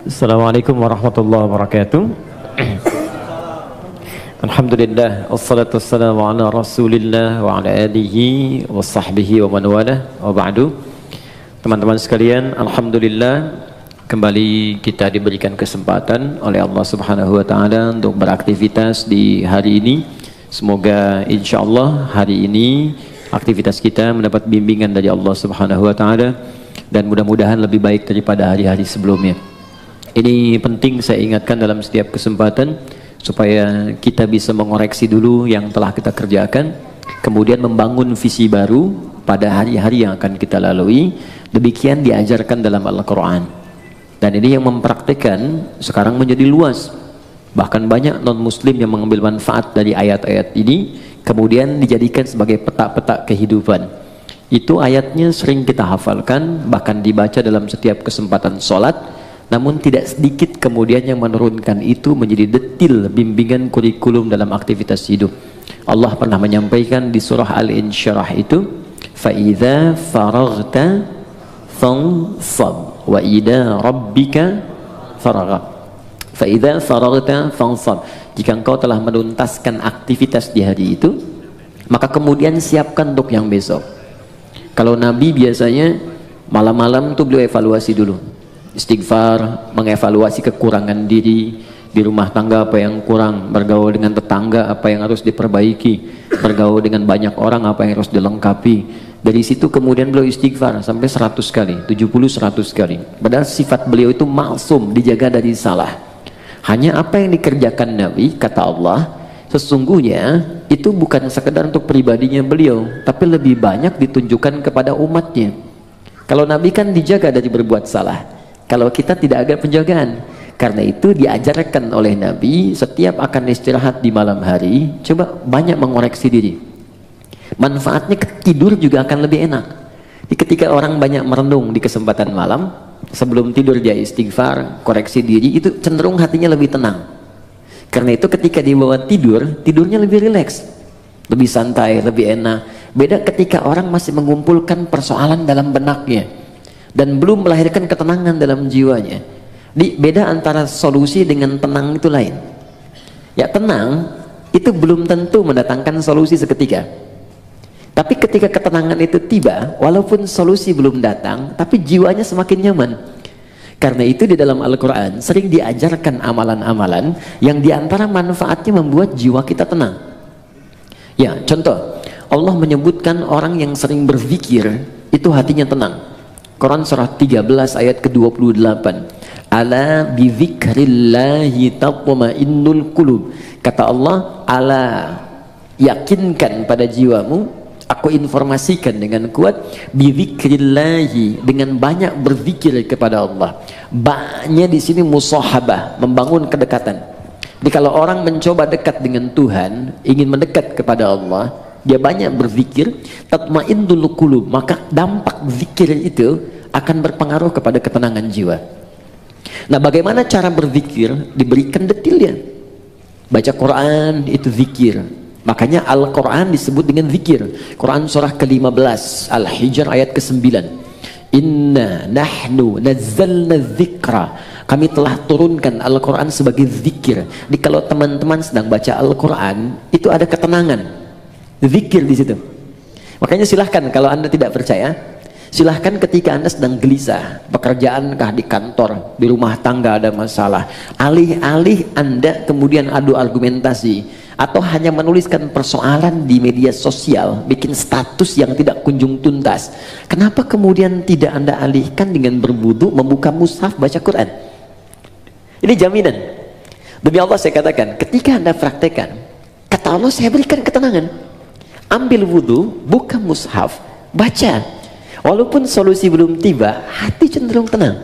Assalamualaikum warahmatullahi wabarakatuh. Alhamdulillah, wassalatu wassalamu ala rasulillah wa ala alihi wa sahbihi wa man walah, wa ba'du. Teman-teman sekalian, alhamdulillah kembali kita diberikan kesempatan oleh Allah Subhanahu wa taala untuk beraktivitas di hari ini. Semoga insyaallah hari ini aktivitas kita mendapat bimbingan dari Allah Subhanahu wa taala dan mudah-mudahan lebih baik daripada hari-hari sebelumnya. Ini penting saya ingatkan dalam setiap kesempatan supaya kita bisa mengoreksi dulu yang telah kita kerjakan, kemudian membangun visi baru pada hari-hari yang akan kita lalui. Demikian diajarkan dalam Al-Quran, dan ini yang mempraktikkan sekarang menjadi luas. Bahkan banyak non-muslim yang mengambil manfaat dari ayat-ayat ini kemudian dijadikan sebagai peta-peta kehidupan. Itu ayatnya sering kita hafalkan, bahkan dibaca dalam setiap kesempatan sholat. Namun tidak sedikit kemudian yang menurunkan itu menjadi detil bimbingan kurikulum dalam aktivitas hidup. Allah pernah menyampaikan di surah Al-Insyirah itu, فَإِذَا فَرَغْتَ فَانْصَبْ وَإِذَا رَبِّكَ فَرَغَ. فَإِذَا فَرَغْتَ فَانْصَبْ. Jika engkau telah menuntaskan aktivitas di hari itu, maka kemudian siapkan untuk yang besok. Kalau Nabi biasanya malam-malam tuh beliau evaluasi dulu, istighfar, mengevaluasi kekurangan diri di rumah tangga, apa yang kurang, bergaul dengan tetangga apa yang harus diperbaiki, bergaul dengan banyak orang apa yang harus dilengkapi. Dari situ kemudian beliau istighfar sampai 100 kali, 70-100 kali. Padahal sifat beliau itu maksum, dijaga dari salah. Hanya apa yang dikerjakan Nabi, kata Allah, sesungguhnya itu bukan sekedar untuk pribadinya beliau, tapi lebih banyak ditunjukkan kepada umatnya. Kalau Nabi kan dijaga dari berbuat salah, kalau kita tidak ada penjagaan. Karena itu diajarkan oleh Nabi setiap akan istirahat di malam hari, coba banyak mengoreksi diri. Manfaatnya tidur juga akan lebih enak. Ketika orang banyak merenung di kesempatan malam, sebelum tidur dia istighfar, koreksi diri, itu cenderung hatinya lebih tenang. Karena itu ketika dibawa tidur, tidurnya lebih rileks, lebih santai, lebih enak. Beda ketika orang masih mengumpulkan persoalan dalam benaknya dan belum melahirkan ketenangan dalam jiwanya. Beda antara solusi dengan tenang itu lain. Ya, tenang itu belum tentu mendatangkan solusi seketika. Tapi ketika ketenangan itu tiba, walaupun solusi belum datang, tapi jiwanya semakin nyaman. Karena itu di dalam Al-Quran sering diajarkan amalan-amalan yang diantara manfaatnya membuat jiwa kita tenang. Ya, contoh, Allah menyebutkan orang yang sering berzikir itu hatinya tenang. Quran surah 13 ayat ke-28. Ala bizikrillahi tatma'innul qulub. Kata Allah, ala, yakinkan pada jiwamu, aku informasikan dengan kuat, bizikrillahi, dengan banyak berzikir kepada Allah. Ba-nya di sini musahabah, membangun kedekatan. Jadi kalau orang mencoba dekat dengan Tuhan, ingin mendekat kepada Allah, dia banyak berzikir, tatma'innul qulub, maka dampak zikir itu akan berpengaruh kepada ketenangan jiwa. Nah, bagaimana cara berzikir? Diberikan detilnya. Baca Quran itu zikir. Makanya Al-Quran disebut dengan zikir. Quran surah ke-15 Al-Hijr ayat ke-9. Inna nahnu nazzalna dzikra. Kami telah turunkan Al-Quran sebagai zikir. Jadi kalau teman-teman sedang baca Al-Quran, itu ada ketenangan, zikir di situ. Makanya silahkan kalau Anda tidak percaya, silahkan ketika Anda sedang gelisah, pekerjaankah di kantor, di rumah tangga ada masalah, alih-alih Anda kemudian adu argumentasi atau hanya menuliskan persoalan di media sosial, bikin status yang tidak kunjung tuntas, kenapa kemudian tidak Anda alihkan dengan berwudu, membuka mushaf, baca Quran? Ini jaminan. Demi Allah saya katakan, ketika Anda praktekkan, kata Allah, saya berikan ketenangan. Ambil wudu, buka mushaf, baca. Walaupun solusi belum tiba, hati cenderung tenang.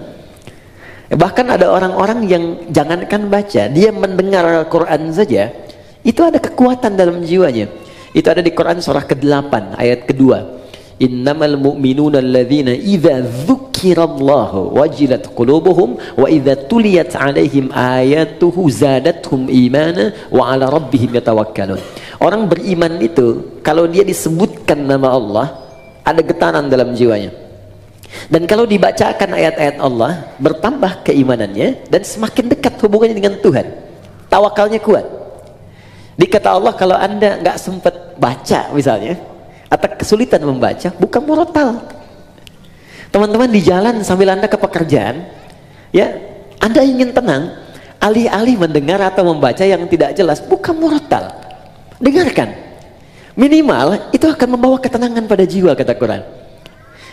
Bahkan ada orang-orang yang jangankan baca, dia mendengar Al-Quran saja, itu ada kekuatan dalam jiwanya. Itu ada di Quran surah ke-8 ayat kedua. Innamal mu'minuna alladzina idza dzukirallahu wajilat qulubuhum wa idza tuliyat alaihim ayatuhu zadatuhum imana wa ala rabbihim yatawakkalun. Orang beriman itu kalau dia disebutkan nama Allah, ada getaran dalam jiwanya. Dan kalau dibacakan ayat-ayat Allah, bertambah keimanannya dan semakin dekat hubungannya dengan Tuhan. Tawakalnya kuat. Dikata Allah, kalau Anda nggak sempat baca misalnya, atau kesulitan membaca, buka murotal. Teman-teman di jalan sambil Anda ke pekerjaan, ya, Anda ingin tenang, alih-alih mendengar atau membaca yang tidak jelas, buka murotal. Dengarkan. Minimal itu akan membawa ketenangan pada jiwa, kata Quran.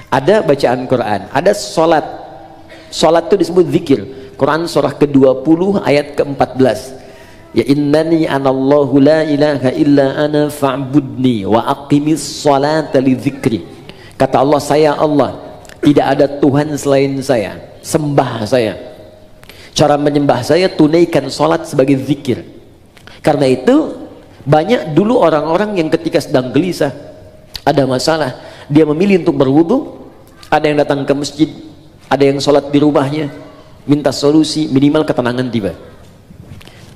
Ada bacaan Quran, ada sholat. Sholat itu disebut zikir. Quran surah ke-20 ayat ke-14. Ya innani anallahu la ilaha illa ana fa'budni wa aqimis sholata li dzikri. Kata Allah, saya Allah, tidak ada Tuhan selain saya, sembah saya. Cara menyembah saya, tunaikan sholat sebagai zikir. Karena itu banyak dulu orang-orang yang ketika sedang gelisah, ada masalah, dia memilih untuk berwudu. Ada yang datang ke masjid, ada yang sholat di rumahnya, minta solusi, minimal ketenangan tiba.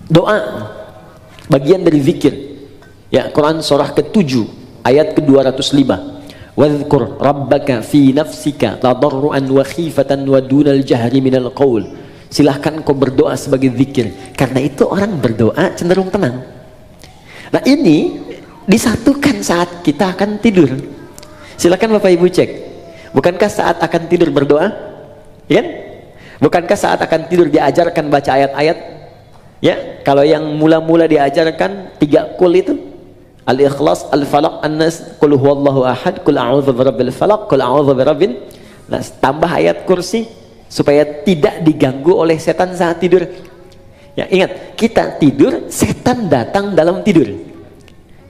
Doa bagian dari zikir. Ya, Quran surah ke-7 ayat ke-205. Wadhkur rabbaka fi nafsika tadarruan wa khifatan wa dunal jahri minal qaul. Silahkan kau berdoa sebagai zikir. Karena itu orang berdoa cenderung tenang. Nah, ini disatukan saat kita akan tidur. Silakan Bapak Ibu cek. Bukankah saat akan tidur berdoa? Ya kan? Bukankah saat akan tidur diajarkan baca ayat-ayat? Ya, kalau yang mula-mula diajarkan 3 kul itu, Al-Ikhlas, Al-Falaq, An-Nas, Qul huwallahu ahad, Qul a'udzu birabbil falaq, Qul a'udzu birabbin nas. Tambah ayat kursi supaya tidak diganggu oleh setan saat tidur. Ya, ingat, kita tidur, setan datang dalam tidur.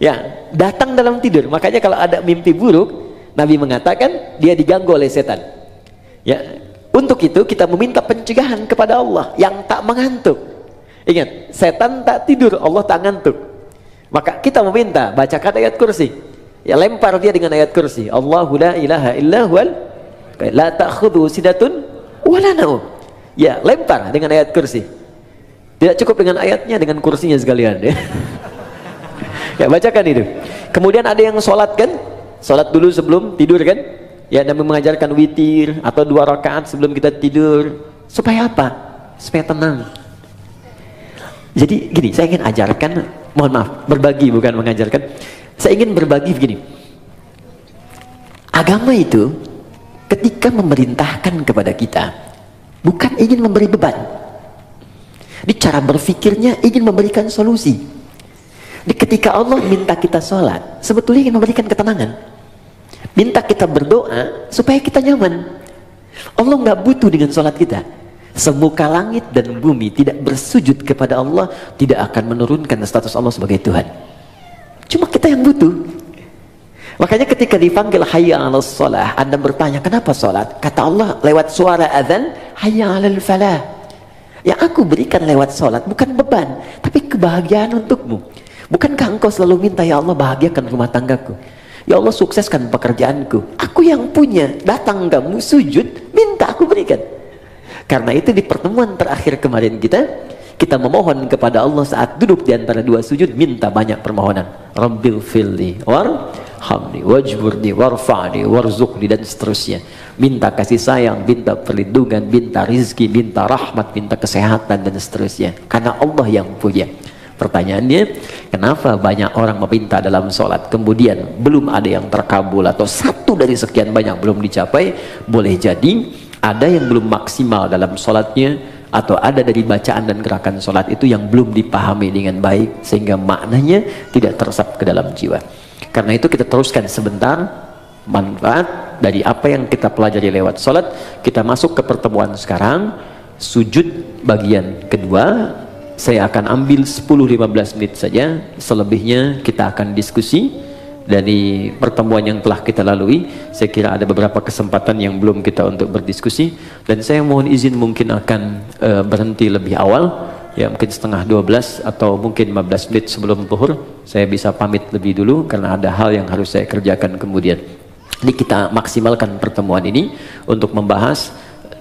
Ya, datang dalam tidur. Makanya kalau ada mimpi buruk, Nabi mengatakan dia diganggu oleh setan. Ya, untuk itu kita meminta pencegahan kepada Allah yang tak mengantuk. Ingat, setan tak tidur, Allah tak ngantuk. Maka kita meminta, bacakan ayat kursi. Ya, lempar dia dengan ayat kursi. Allahu la ilaha illa huwal la ta'khudhu sidatun wala naum. Ya, lempar dengan ayat kursi. Tidak cukup dengan ayatnya, dengan kursinya sekalian. Ya, ya, bacakan itu. Kemudian ada yang sholat kan? Sholat dulu sebelum tidur kan? Ya, Nabi mengajarkan witir atau 2 rakaat sebelum kita tidur. Supaya apa? Supaya tenang. Jadi gini, saya ingin ajarkan, mohon maaf, berbagi bukan mengajarkan. Saya ingin berbagi begini. Agama itu ketika memerintahkan kepada kita, bukan ingin memberi beban. Di cara berpikirnya ingin memberikan solusi. Di ketika Allah minta kita sholat, sebetulnya ingin memberikan ketenangan. Minta kita berdoa supaya kita nyaman. Allah nggak butuh dengan sholat kita. Semuka langit dan bumi tidak bersujud kepada Allah, tidak akan menurunkan status Allah sebagai Tuhan. Cuma kita yang butuh. Makanya ketika dipanggil hayya 'alas shalah, Anda bertanya kenapa sholat? Kata Allah lewat suara azan, hayya 'alal falah. Yang aku berikan lewat sholat bukan beban, tapi kebahagiaan untukmu. Bukankah engkau selalu minta, ya Allah bahagiakan rumah tanggaku, ya Allah sukseskan pekerjaanku? Aku yang punya, datang kamu sujud, minta aku berikan. Karena itu di pertemuan terakhir kemarin kita memohon kepada Allah saat duduk di antara 2 sujud, minta banyak permohonan. Rabbil filli warhamni wajburni warfa'ni warzuqni, dan seterusnya. Minta kasih sayang, minta perlindungan, minta rizki, minta rahmat, minta kesehatan, dan seterusnya. Karena Allah yang punya. Pertanyaannya, kenapa banyak orang meminta dalam sholat kemudian belum ada yang terkabul, atau satu dari sekian banyak belum dicapai? Boleh jadi ada yang belum maksimal dalam sholatnya, atau ada dari bacaan dan gerakan sholat itu yang belum dipahami dengan baik, sehingga maknanya tidak teresap ke dalam jiwa. Karena itu kita teruskan sebentar manfaat dari apa yang kita pelajari lewat sholat. Kita masuk ke pertemuan sekarang, sujud bagian kedua. Saya akan ambil 10-15 menit saja, selebihnya kita akan diskusi. Dari pertemuan yang telah kita lalui, saya kira ada beberapa kesempatan yang belum kita untuk berdiskusi, dan saya mohon izin mungkin akan berhenti lebih awal, ya mungkin setengah 12 atau mungkin 15 menit sebelum zuhur. Saya bisa pamit lebih dulu karena ada hal yang harus saya kerjakan kemudian. Jadi kita maksimalkan pertemuan ini untuk membahas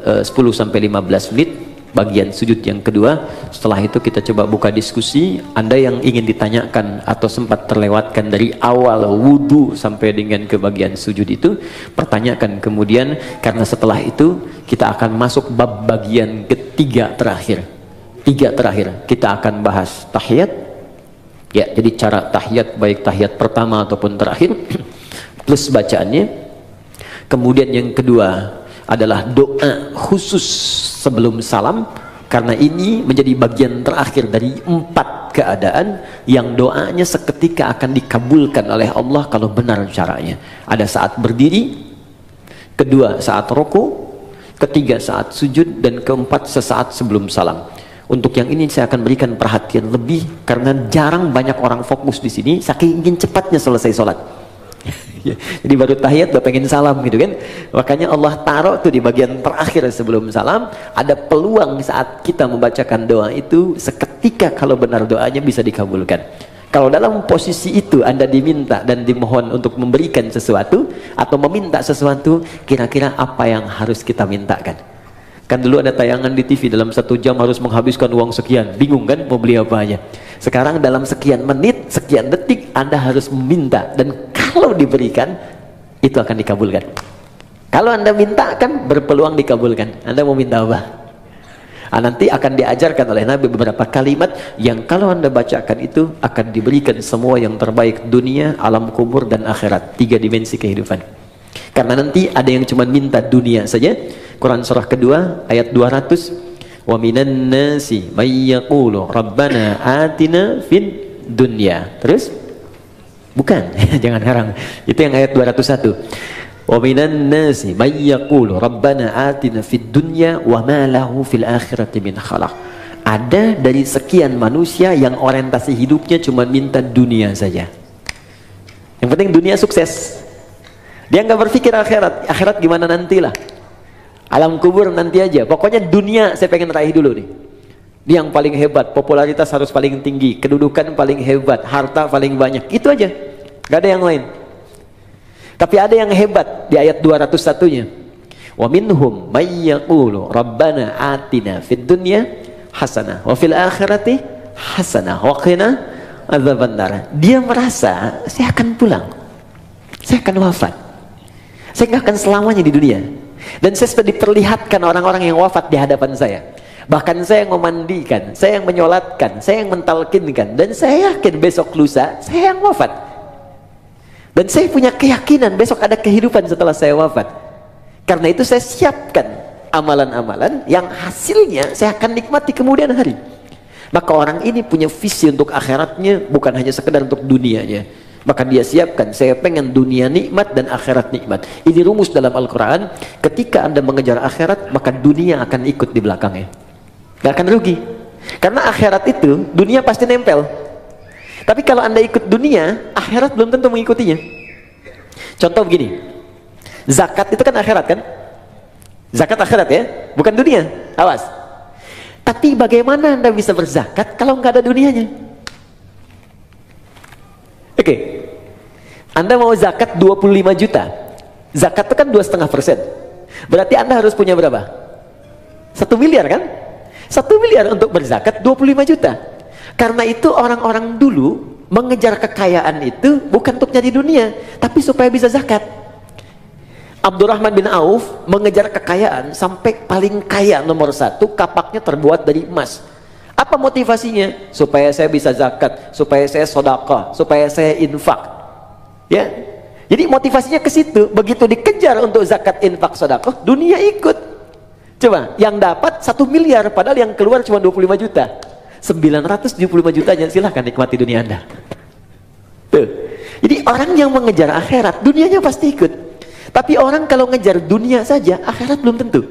10-15 menit bagian sujud yang kedua. Setelah itu kita coba buka diskusi. Anda yang ingin ditanyakan atau sempat terlewatkan dari awal wudhu sampai dengan ke bagian sujud itu, pertanyakan kemudian, karena setelah itu kita akan masuk bab bagian ketiga terakhir. Tiga terakhir kita akan bahas tahiyat ya, jadi cara tahiyat baik tahiyat pertama ataupun terakhir plus bacaannya. Kemudian yang kedua adalah doa khusus sebelum salam, karena ini menjadi bagian terakhir dari 4 keadaan yang doanya seketika akan dikabulkan oleh Allah kalau benar caranya. Ada saat berdiri, kedua saat rukuk, ketiga saat sujud, dan keempat sesaat sebelum salam. Untuk yang ini saya akan berikan perhatian lebih karena jarang banyak orang fokus di sini, saking ingin cepatnya selesai sholat. Jadi baru tahiyat udah pengen salam gitu kan. Makanya Allah taruh tuh di bagian terakhir sebelum salam, ada peluang saat kita membacakan doa itu seketika kalau benar doanya bisa dikabulkan. Kalau dalam posisi itu Anda diminta dan dimohon untuk memberikan sesuatu atau meminta sesuatu, kira-kira apa yang harus kita mintakan? Kan dulu ada tayangan di TV dalam 1 jam harus menghabiskan uang sekian, bingung kan mau beli apa aja. Sekarang dalam sekian menit, sekian detik Anda harus meminta, dan kalau diberikan itu akan dikabulkan. Kalau Anda minta kan berpeluang dikabulkan. Anda mau minta apa? Nanti akan diajarkan oleh Nabi beberapa kalimat yang kalau Anda bacakan itu akan diberikan semua yang terbaik dunia, alam kubur, dan akhirat. 3 dimensi kehidupan. Karena nanti ada yang cuma minta dunia saja. Quran surah kedua ayat 200, wa minan nasi may yaqulu rabbana atina fid dunya. Terus bukan jangan harang, itu yang ayat 201. Wa minan nasi may yaqulu rabbana atina fid dunya wa ma lahu fil akhirati min khalaq. Ada dari sekian manusia yang orientasi hidupnya cuma minta dunia saja. Yang penting dunia sukses. Dia nggak berpikir akhirat. Akhirat gimana nantilah. Alam kubur nanti aja. Pokoknya dunia saya pengen raih dulu nih. Dia yang paling hebat, popularitas harus paling tinggi, kedudukan paling hebat, harta paling banyak. Itu aja. Gak ada yang lain. Tapi ada yang hebat di ayat 201-nya. Wa minhum may yaqulu rabbana atina fid dunya hasanah wa fil akhirati hasanah wa qina adzabannar. Dia merasa saya akan pulang. Saya akan wafat. Saya nggak akan selamanya di dunia. Dan saya sudah diperlihatkan orang-orang yang wafat di hadapan saya. Bahkan saya yang memandikan, saya yang menyolatkan, saya yang mentalkinkan, dan saya yakin besok lusa saya yang wafat. Dan saya punya keyakinan besok ada kehidupan setelah saya wafat. Karena itu saya siapkan amalan-amalan yang hasilnya saya akan nikmati kemudian hari. Maka orang ini punya visi untuk akhiratnya, bukan hanya sekedar untuk dunianya. Maka dia siapkan, saya pengen dunia nikmat dan akhirat nikmat. Ini rumus dalam Al-Quran. Ketika Anda mengejar akhirat, maka dunia akan ikut di belakangnya. Gak akan rugi. Karena akhirat itu, dunia pasti nempel. Tapi kalau Anda ikut dunia, akhirat belum tentu mengikutinya. Contoh begini, zakat itu kan akhirat kan? Zakat akhirat ya, bukan dunia. Awas. Tapi bagaimana Anda bisa berzakat kalau nggak ada dunianya? Oke, Anda mau zakat 25 juta. Zakat itu kan 2,5%. Berarti Anda harus punya berapa? 1 miliar kan? 1 miliar untuk berzakat 25 juta. Karena itu orang-orang dulu mengejar kekayaan itu bukan untuk nyari dunia, tapi supaya bisa zakat. Abdurrahman bin Auf mengejar kekayaan sampai paling kaya nomor 1, kapaknya terbuat dari emas. Apa motivasinya? Supaya saya bisa zakat, supaya saya sedekah, supaya saya infak. Ya. Jadi motivasinya ke situ. Begitu dikejar untuk zakat, infak, sedekah, dunia ikut. Coba, yang dapat 1 miliar padahal yang keluar cuma 25 juta. 975 jutanya silahkan nikmati dunia Anda. Tuh. Jadi orang yang mengejar akhirat, dunianya pasti ikut. Tapi orang kalau ngejar dunia saja, akhirat belum tentu.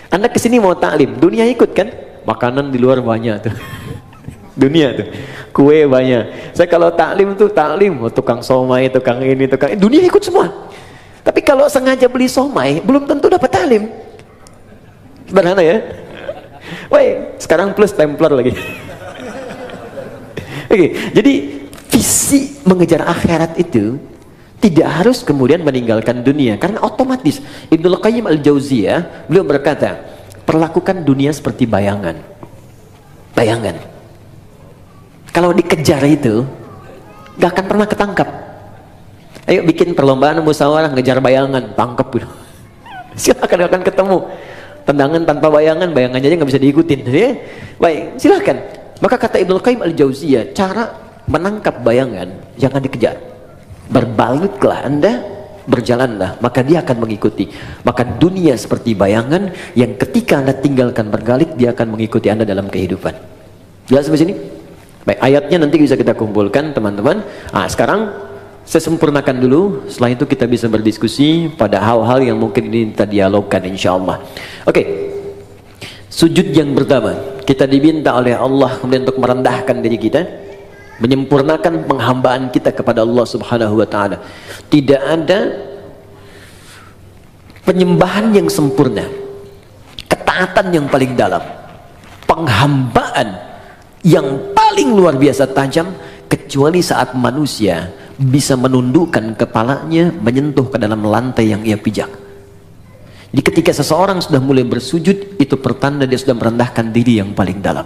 Anda kesini mau taklim, dunia ikut kan? Makanan di luar banyak tuh. Dunia tuh, kue banyak. Saya kalau taklim tuh taklim, tukang somai, tukang ini, tukang ini, dunia ikut semua. Tapi kalau sengaja beli somai, belum tentu dapat taklim. Sederhana ya. Woi, sekarang plus templar lagi. Oke, jadi visi mengejar akhirat itu tidak harus kemudian meninggalkan dunia, karena otomatis. Ibnu Qayyim al-Jauziyah beliau berkata, perlakukan dunia seperti bayangan. Bayangan. Kalau dikejar itu gak akan pernah ketangkap. Ayo bikin perlombaan musyawarah ngejar bayangan, tangkap gitu. Silakan, akan ketemu. Tendangan tanpa bayangan, bayangannya aja nggak bisa diikutin. Ya? Baik, silakan. Maka kata Ibnu Qayyim al-Jauziyah, cara menangkap bayangan jangan dikejar. Berbalutlah Anda, berjalanlah, maka dia akan mengikuti. Maka dunia seperti bayangan yang ketika Anda tinggalkan berbalik, dia akan mengikuti Anda dalam kehidupan. Jelas sampai sini? Baik, ayatnya nanti bisa kita kumpulkan teman-teman. Sekarang saya sempurnakan dulu, setelah itu kita bisa berdiskusi pada hal-hal yang mungkin ini kita dialogkan insya-Allah. Oke. Sujud yang pertama, kita diminta oleh Allah kemudian untuk merendahkan diri kita, menyempurnakan penghambaan kita kepada Allah Subhanahu wa taala. Tidak ada penyembahan yang sempurna, ketaatan yang paling dalam, penghambaan yang paling luar biasa tajam kecuali saat manusia bisa menundukkan kepalanya menyentuh ke dalam lantai yang ia pijak. Jadi ketika seseorang sudah mulai bersujud, itu pertanda dia sudah merendahkan diri yang paling dalam.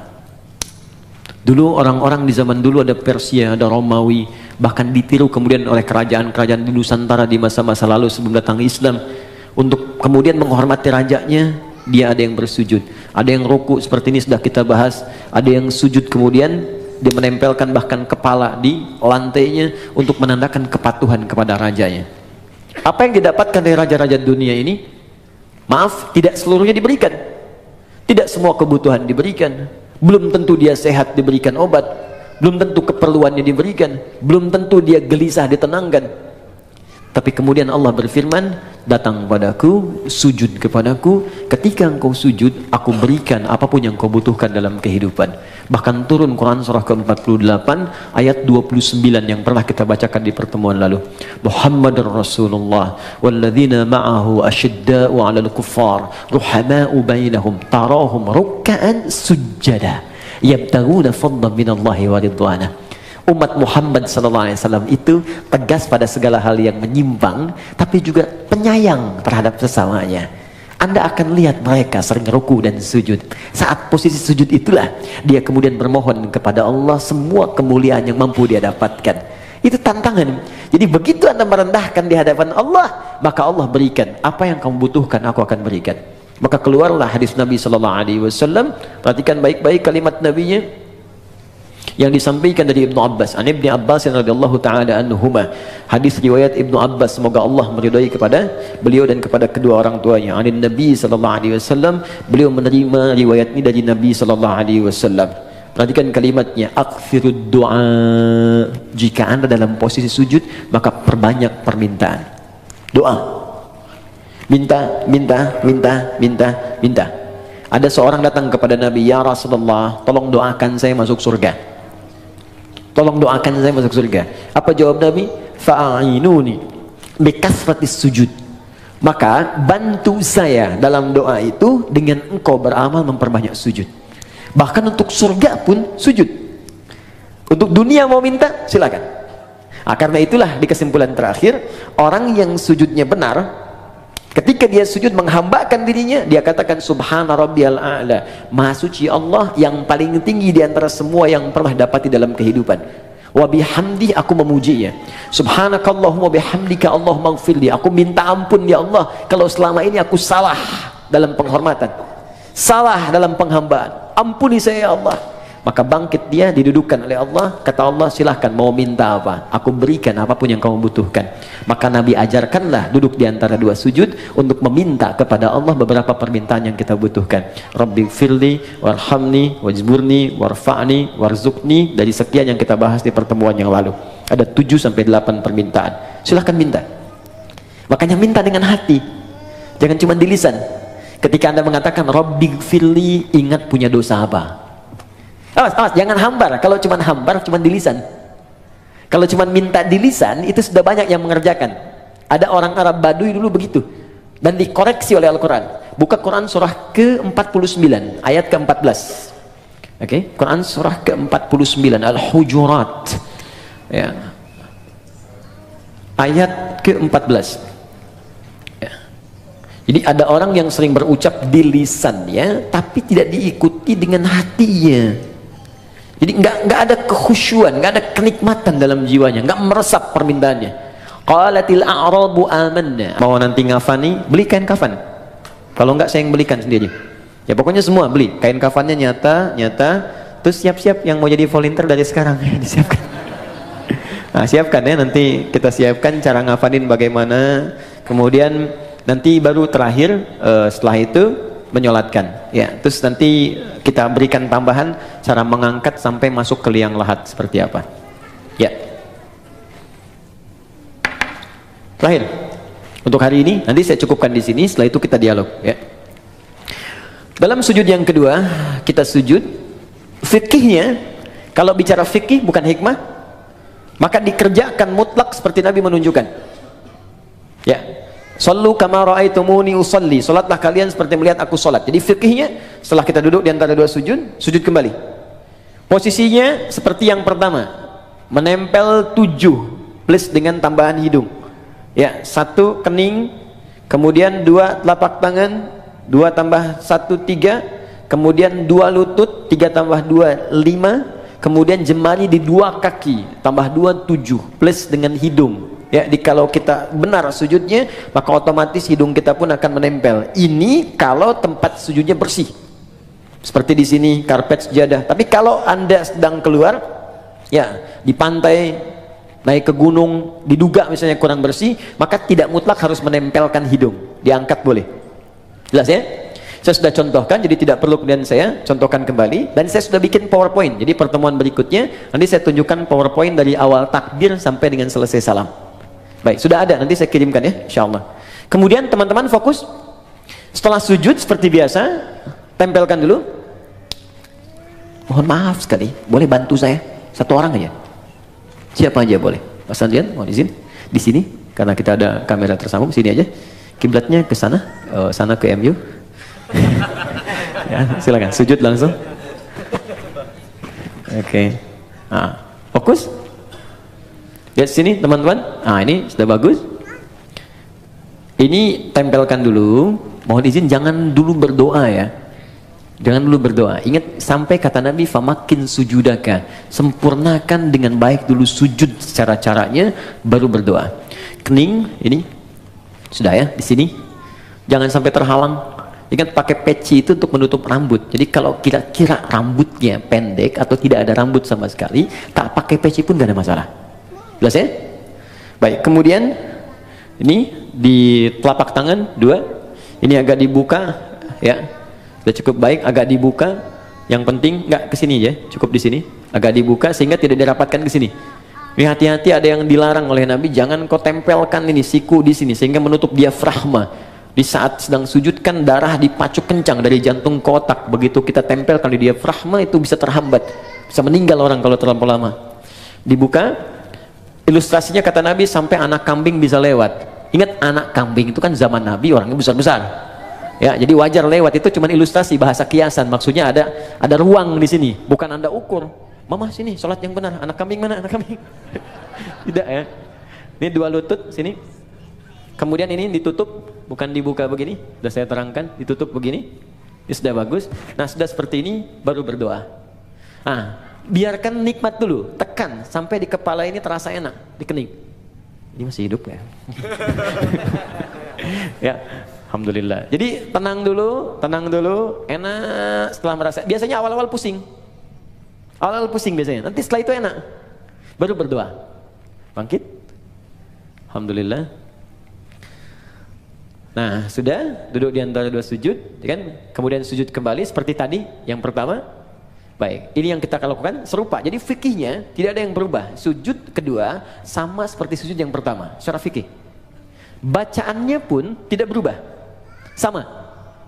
Dulu orang-orang di zaman dulu ada Persia, ada Romawi, bahkan ditiru kemudian oleh kerajaan-kerajaan di Nusantara di masa-masa lalu sebelum datang Islam. Untuk kemudian menghormati rajanya, dia ada yang bersujud, ada yang ruku seperti ini sudah kita bahas, ada yang sujud kemudian dia menempelkan bahkan kepala di lantainya untuk menandakan kepatuhan kepada rajanya. Apa yang didapatkan dari raja-raja dunia ini? Maaf, tidak seluruhnya diberikan. Tidak semua kebutuhan diberikan. Belum tentu dia sehat diberikan obat. Belum tentu keperluannya diberikan. Belum tentu dia gelisah ditenangkan. Tapi kemudian Allah berfirman, datang padaku, sujud kepadaku, ketika engkau sujud, aku berikan apapun yang kau butuhkan dalam kehidupan. Bahkan turun Quran surah ke-48 ayat 29 yang pernah kita bacakan di pertemuan lalu. Muhammadur Rasulullah walladzina ma'ahu asyidda'u 'alal kuffar ruhama'u bainahum tarahum ruk'an sujjada yabtaghuna fadlan minallahi wa ridwana. Umat Muhammad SAW itu tegas pada segala hal yang menyimpang, tapi juga penyayang terhadap sesamanya. Anda akan lihat mereka sering ruku dan sujud. Saat posisi sujud itulah dia kemudian bermohon kepada Allah semua kemuliaan yang mampu dia dapatkan. Itu tantangan. Jadi begitu Anda merendahkan di hadapan Allah, maka Allah berikan apa yang kamu butuhkan, aku akan berikan. Maka keluarlah hadis Nabi SAW. Perhatikan baik-baik kalimat Nabinya yang disampaikan dari Ibnu Abbas. An Ibnu Abbas radhiyallahu taala anhuma. Hadis riwayat Ibnu Abbas, semoga Allah meridai kepada beliau dan kepada kedua orang tuanya. An Nabi sallallahu alaihi wasallam, beliau menerima riwayat ini dari Nabi sallallahu alaihi wasallam. Perhatikan kalimatnya, aktsirud du'a. Jika Anda dalam posisi sujud, maka perbanyak permintaan. Doa. Minta, minta, minta, minta, minta. Ada seorang datang kepada Nabi, ya Rasulullah, tolong doakan saya masuk surga. Tolong doakan saya masuk surga. Apa jawab Nabi? Fa'inuni bikasratis sujud. Maka bantu saya dalam doa itu dengan engkau beramal memperbanyak sujud. Bahkan untuk surga pun sujud. Untuk dunia mau minta, silakan. Karena itulah di kesimpulan terakhir, orang yang sujudnya benar, ketika dia sujud menghambakan dirinya, dia katakan subhana rabbiyal a'la, maha suci Allah yang paling tinggi di antara semua yang pernah dapati dalam kehidupan. Wa bihamdi, aku memujinya. Subhanakallahumma bihamdika Allahumma ighfirli, aku minta ampun ya Allah kalau selama ini aku salah dalam penghormatan, salah dalam penghambaan, ampuni saya ya Allah. Maka bangkit dia, didudukkan oleh Allah. Kata Allah, silahkan mau minta apa, aku berikan apapun yang kamu butuhkan. Maka Nabi ajarkanlah duduk di antara dua sujud untuk meminta kepada Allah beberapa permintaan yang kita butuhkan. Rabbi firli warhamni wajburni warfa'ni warzukni. Dari sekian yang kita bahas di pertemuan yang lalu, ada 7-8 permintaan. Silahkan minta. Makanya minta dengan hati, jangan cuma di lisan. Ketika Anda mengatakan Rabbi firli, ingat punya dosa apa. Awas, jangan hambar. Kalau cuma hambar, cuma di lisan. Kalau cuma minta di lisan, itu sudah banyak yang mengerjakan. Ada orang Arab Baduy dulu begitu, dan dikoreksi oleh Al-Quran. Buka Quran surah ke-49 ayat ke-14. Oke, Quran surah ke-49 Al-Hujurat ya. Ayat ke-14 ya. Jadi ada orang yang sering berucap di lisannya tapi tidak diikuti dengan hatinya. Jadi nggak ada kekhusyuan, nggak ada kenikmatan dalam jiwanya, nggak meresap permintaannya. Qalatil a'rabu amanna. Mau nanti ngafani, beli kain kafan. Kalau nggak saya yang belikan sendiri. Ya pokoknya semua beli. Kain kafannya nyata. Terus siap-siap yang mau jadi volunteer dari sekarang ya, disiapkan. Nah, siapkan ya, nanti kita siapkan cara ngafanin bagaimana. Kemudian nanti baru terakhir setelah itu menyolatkan ya, terus nanti kita berikan tambahan cara mengangkat sampai masuk ke liang lahat seperti apa ya. Terakhir untuk hari ini, nanti saya cukupkan di sini, setelah itu kita dialog ya. Dalam sujud yang kedua kita sujud, fikihnya kalau bicara fikih bukan hikmah, maka dikerjakan mutlak seperti Nabi menunjukkan ya. Sallu kama ra'aitumuni usalli. Salatlah kalian seperti melihat aku salat. Jadi fikihnya setelah kita duduk di antara dua sujud, sujud kembali. Posisinya seperti yang pertama, menempel 7 plus dengan tambahan hidung. Ya, 1 kening, kemudian 2 telapak tangan, 2 tambah 1 3, kemudian 2 lutut, 3 tambah 2 5, kemudian jemari di 2 kaki, tambah 2 7 plus dengan hidung. Ya, kalau kita benar sujudnya, maka otomatis hidung kita pun akan menempel. Ini kalau tempat sujudnya bersih. Seperti di sini karpet sejadah. Tapi kalau Anda sedang keluar, ya di pantai, naik ke gunung, diduga misalnya kurang bersih, maka tidak mutlak harus menempelkan hidung. Diangkat boleh. Jelas ya? Saya sudah contohkan, jadi tidak perlu kemudian saya contohkan kembali. Dan saya sudah bikin PowerPoint. Jadi pertemuan berikutnya nanti saya tunjukkan PowerPoint dari awal takbir sampai dengan selesai salam. Baik, sudah ada, nanti saya kirimkan ya, insyaallah. Kemudian teman-teman fokus, setelah sujud seperti biasa, tempelkan dulu. Mohon maaf sekali, boleh bantu saya? 1 orang aja. Siapa aja boleh. Mas Andrian, mohon izin. Di sini, karena kita ada kamera tersambung, sini aja. Kiblatnya ke sana, sana ke MU. Ya, silakan, sujud langsung. Oke. Nah, fokus. Lihat sini teman-teman, nah ini sudah bagus. Ini tempelkan dulu. Mohon izin jangan dulu berdoa ya. Jangan dulu berdoa. Ingat sampai kata Nabi, famakin sujudaka. Sempurnakan dengan baik dulu sujud secara caranya, baru berdoa. Kening ini sudah ya di sini. Jangan sampai terhalang. Ingat pakai peci itu untuk menutup rambut. Jadi kalau kira-kira rambutnya pendek atau tidak ada rambut sama sekali, tak pakai peci pun gak ada masalah. Jelas ya? Baik, kemudian ini di telapak tangan 2, ini agak dibuka ya, sudah cukup baik, agak dibuka. Yang penting nggak ke sini ya, cukup di sini, agak dibuka sehingga tidak dirapatkan ke sini. Ini hati-hati, ada yang dilarang oleh Nabi, jangan kau tempelkan ini siku di sini sehingga menutup diafragma. Di saat sedang sujud kan darah dipacuk kencang dari jantung ke otak, begitu kita tempelkan di diafragma itu bisa terhambat, bisa meninggal orang kalau terlalu lama. Dibuka. Ilustrasinya kata Nabi sampai anak kambing bisa lewat. Ingat anak kambing itu kan zaman Nabi orangnya besar-besar. Ya, jadi wajar lewat, itu cuma ilustrasi bahasa kiasan. Maksudnya ada ruang di sini, bukan Anda ukur. Mama sini sholat yang benar, anak kambing mana anak kambing? Tidak ya. Ini 2 lutut sini. Kemudian ini ditutup, bukan dibuka begini. Sudah saya terangkan, ditutup begini. Ini sudah bagus. Nah, sudah seperti ini baru berdoa. Nah, biarkan nikmat dulu, tekan sampai di kepala ini terasa enak, di kening. Ini masih hidup ya? Ya, alhamdulillah. Jadi tenang dulu, enak. Setelah merasa, biasanya awal-awal pusing, biasanya. Nanti setelah itu enak, baru berdoa. Bangkit, alhamdulillah. Nah, sudah duduk di antara 2 sujud, kan? Kemudian sujud kembali seperti tadi yang pertama. Baik, ini yang kita lakukan serupa. Jadi fikihnya tidak ada yang berubah. Sujud kedua sama seperti sujud yang pertama secara fikih. Bacaannya pun tidak berubah. Sama.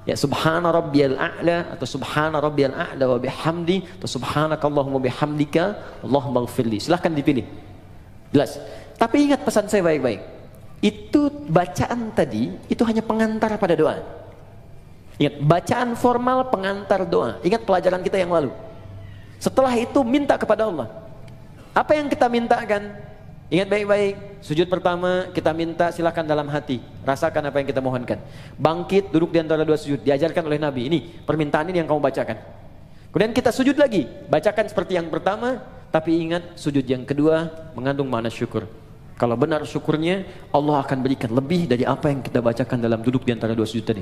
Ya, subhana rabbiyal a'la atau subhana rabbiyal a'la wa bihamdi atau subhanakallahumma bihamdika Allahumma ighfirli. Silahkan dipilih. Jelas. Tapi ingat pesan saya baik-baik. Itu bacaan tadi itu hanya pengantar pada doa. Ingat, bacaan formal pengantar doa. Ingat pelajaran kita yang lalu. Setelah itu minta kepada Allah. Apa yang kita mintakan? Ingat baik-baik, sujud pertama kita minta silakan dalam hati, rasakan apa yang kita mohonkan. Bangkit, duduk di antara dua sujud, diajarkan oleh Nabi. Ini permintaan ini yang kamu bacakan. Kemudian kita sujud lagi, bacakan seperti yang pertama, tapi ingat sujud yang kedua mengandung makna syukur. Kalau benar syukurnya, Allah akan berikan lebih dari apa yang kita bacakan dalam duduk di antara dua sujud tadi.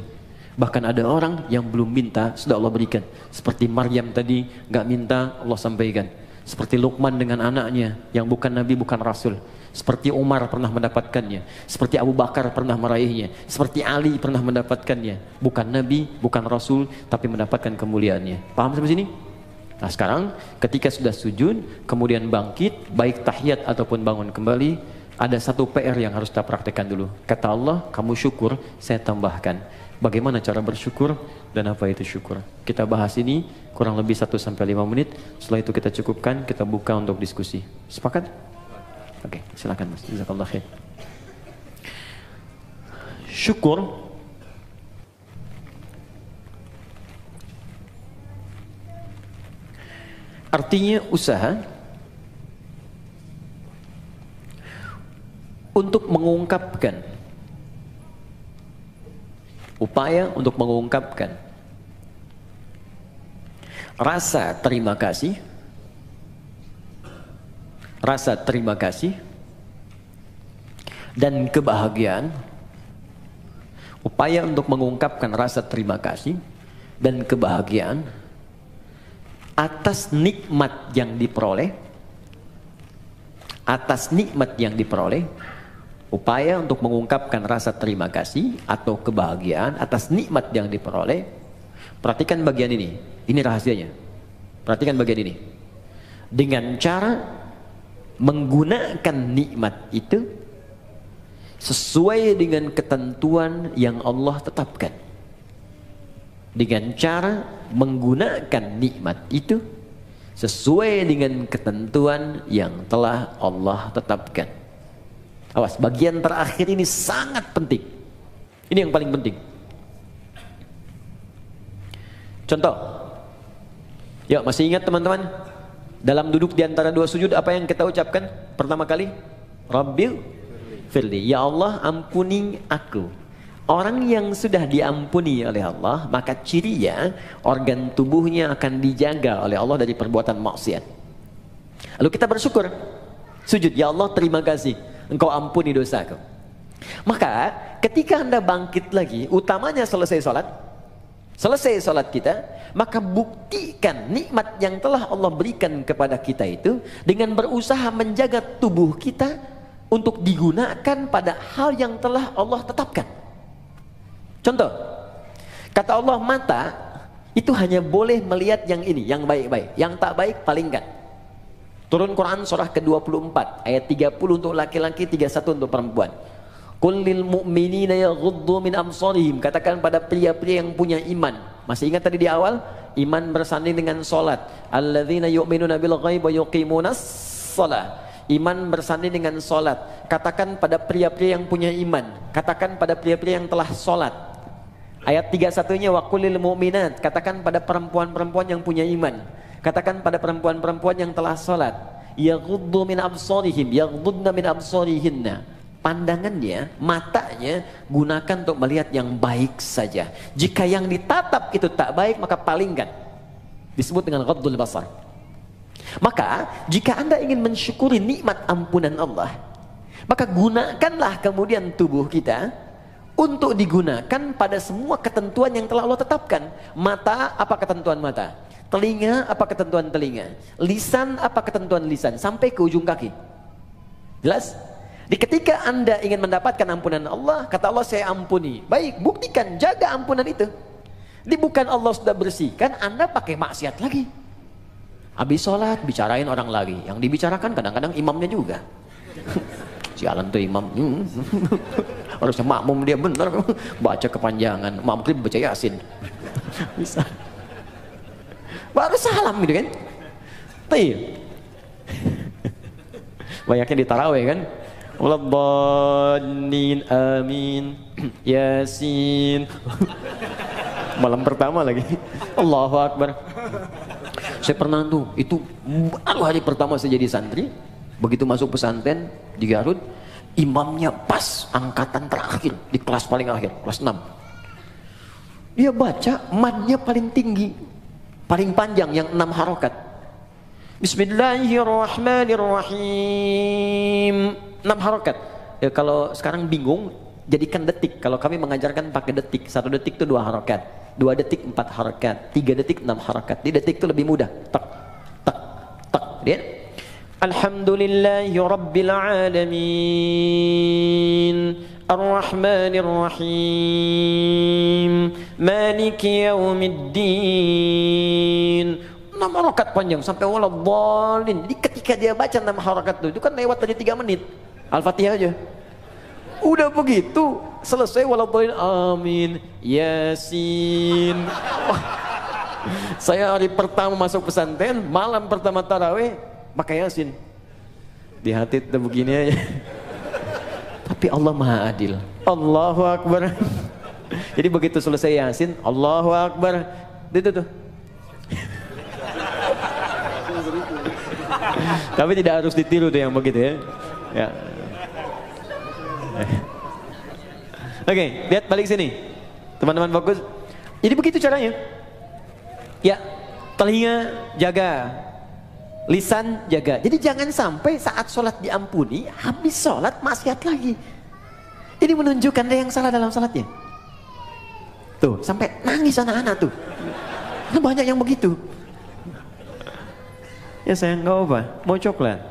Bahkan ada orang yang belum minta, sudah Allah berikan. Seperti Maryam tadi, gak minta, Allah sampaikan. Seperti Luqman dengan anaknya yang bukan Nabi, bukan Rasul. Seperti Umar pernah mendapatkannya. Seperti Abu Bakar pernah meraihnya. Seperti Ali pernah mendapatkannya. Bukan Nabi, bukan Rasul, tapi mendapatkan kemuliaannya. Paham sampai sini? Nah sekarang ketika sudah sujud, kemudian bangkit, baik tahiyat ataupun bangun kembali, ada satu PR yang harus kita praktekkan dulu. Kata Allah, kamu syukur, saya tambahkan. Bagaimana cara bersyukur dan apa itu syukur? Kita bahas ini kurang lebih 1-5 menit. Setelah itu kita cukupkan, kita buka untuk diskusi. Sepakat? Oke, silakan Mas. Jazakallah khair. Syukur artinya usaha untuk mengungkapkan, upaya untuk mengungkapkan rasa terima kasih, dan kebahagiaan. Upaya untuk mengungkapkan rasa terima kasih dan kebahagiaan atas nikmat yang diperoleh, upaya untuk mengungkapkan rasa terima kasih atau kebahagiaan atas nikmat yang diperoleh. Perhatikan bagian ini rahasianya. Perhatikan bagian ini. Dengan cara menggunakan nikmat itu sesuai dengan ketentuan yang Allah tetapkan. Dengan cara menggunakan nikmat itu sesuai dengan ketentuan yang telah Allah tetapkan. Awas, bagian terakhir ini sangat penting. Ini yang paling penting. Contoh. Yuk, masih ingat teman-teman? Dalam duduk di antara dua sujud apa yang kita ucapkan pertama kali? Rabbil firli, ya Allah ampuni aku. Orang yang sudah diampuni oleh Allah, maka cirinya organ tubuhnya akan dijaga oleh Allah dari perbuatan maksiat. Lalu kita bersyukur, sujud, ya Allah terima kasih, Engkau ampuni dosaku. Maka ketika Anda bangkit lagi, utamanya selesai sholat kita, maka buktikan nikmat yang telah Allah berikan kepada kita itu dengan berusaha menjaga tubuh kita untuk digunakan pada hal yang telah Allah tetapkan. Contoh, kata Allah, mata itu hanya boleh melihat yang ini, yang baik-baik, yang tak baik palingkan. Turun Quran surah ke-24 ayat 30 untuk laki-laki, 31 untuk perempuan. Qul lil mu'minina yaghuddu min absarihim, katakan pada pria-pria yang punya iman. Masih ingat tadi di awal? Iman bersanding dengan salat. Alladzina yu'minuna bil ghaib wa yuqimunas shalah. Iman bersanding dengan salat. Katakan pada pria-pria yang punya iman, katakan pada pria-pria yang telah salat. Ayat 31-nya wa qul lil mu'minat, katakan pada perempuan-perempuan yang punya iman, katakan pada perempuan-perempuan yang telah salat. Yaghuddu min absarihim, yaghuddna min absarihinna. Pandangannya, matanya gunakan untuk melihat yang baik saja. Jika yang ditatap itu tak baik, maka palingkan. Disebut dengan ghaddul basar. Maka jika Anda ingin mensyukuri nikmat ampunan Allah, maka gunakanlah kemudian tubuh kita untuk digunakan pada semua ketentuan yang telah Allah tetapkan. Mata, apa ketentuan mata? Telinga, apa ketentuan telinga? Lisan, apa ketentuan lisan? Sampai ke ujung kaki. Jelas? Di ketika Anda ingin mendapatkan ampunan Allah, kata Allah, saya ampuni. Baik, buktikan, jaga ampunan itu. Bukan Allah sudah bersihkan, Anda pakai maksiat lagi. Habis sholat, bicarain orang lagi. Yang dibicarakan kadang-kadang imamnya juga. Sialan tuh imam. Harusnya makmum dia benar. Baca kepanjangan. Maghrib baca Yasin. Bisa. Baru salam gitu kan. Tapi banyaknya di tarawih kan. Waladhdallin amin. Yasin. Malam pertama lagi. Allahu Akbar. Saya pernah tuh, itu baru hari pertama saya jadi santri, Begitu masuk pesantren di Garut, imamnya pas angkatan terakhir di kelas paling akhir, kelas 6. Dia baca madnya paling tinggi, paling panjang, yang 6 harokat. Bismillahirrahmanirrahim, 6 harokat. Ya, kalau sekarang bingung, jadikan detik. Kalau kami mengajarkan pakai detik, 1 detik itu 2 harokat, 2 detik 4 harokat, 3 detik 6 harokat. Di detik itu lebih mudah. Tak, tak, tak. Lihat. Alhamdulillahi Rabbil Alamin, Ar-Rahmanir-Rahim, Maliki Yaumiddin. 6 harokat panjang sampai waladhdallin. Jadi ketika dia baca 6 harokat itu kan lewat tadi 3 menit. Al-Fatihah aja. Udah begitu selesai waladhdallin, amin, Yasin. Wah, saya hari pertama masuk pesantren, malam pertama tarawih pakai Yasin. Di hati udah begini aja. Tapi Allah Maha Adil. Allahu Akbar. Jadi begitu selesai Yasin, Allahu Akbar. Itu tuh. Tapi tidak harus ditiru tuh yang begitu ya. Ya. Oke, lihat balik sini. Teman-teman fokus. Jadi begitu caranya. Ya, telinga jaga, lisan jaga. Jadi jangan sampai saat sholat diampuni, habis sholat maksiat lagi. Ini menunjukkan ada yang salah dalam sholatnya. Tuh, sampai nangis anak-anak tuh. Banyak yang begitu. Ya sayang, nggak apa, mau coklat.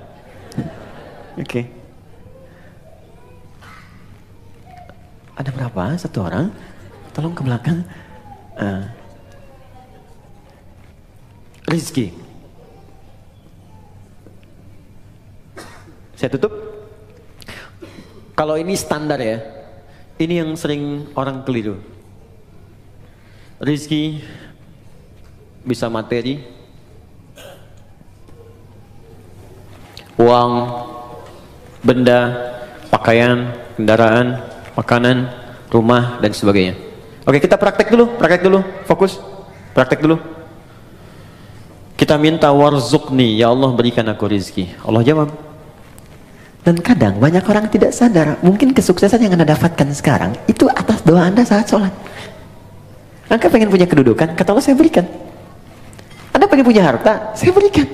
Oke. Ada berapa? 1 orang? Tolong ke belakang. Rizki. Saya tutup. Kalau ini standar ya. Ini yang sering orang keliru. Rizki bisa materi, uang, benda, pakaian, kendaraan, makanan, rumah, dan sebagainya. Oke, kita praktek dulu, fokus, praktek dulu. Kita minta warzuqni, ya Allah berikan aku rizki. Allah jawab. Dan kadang banyak orang tidak sadar, mungkin kesuksesan yang Anda dapatkan sekarang itu atas doa Anda saat sholat. Anda pengen punya kedudukan, kata Allah saya berikan. Anda pengen punya harta, saya berikan.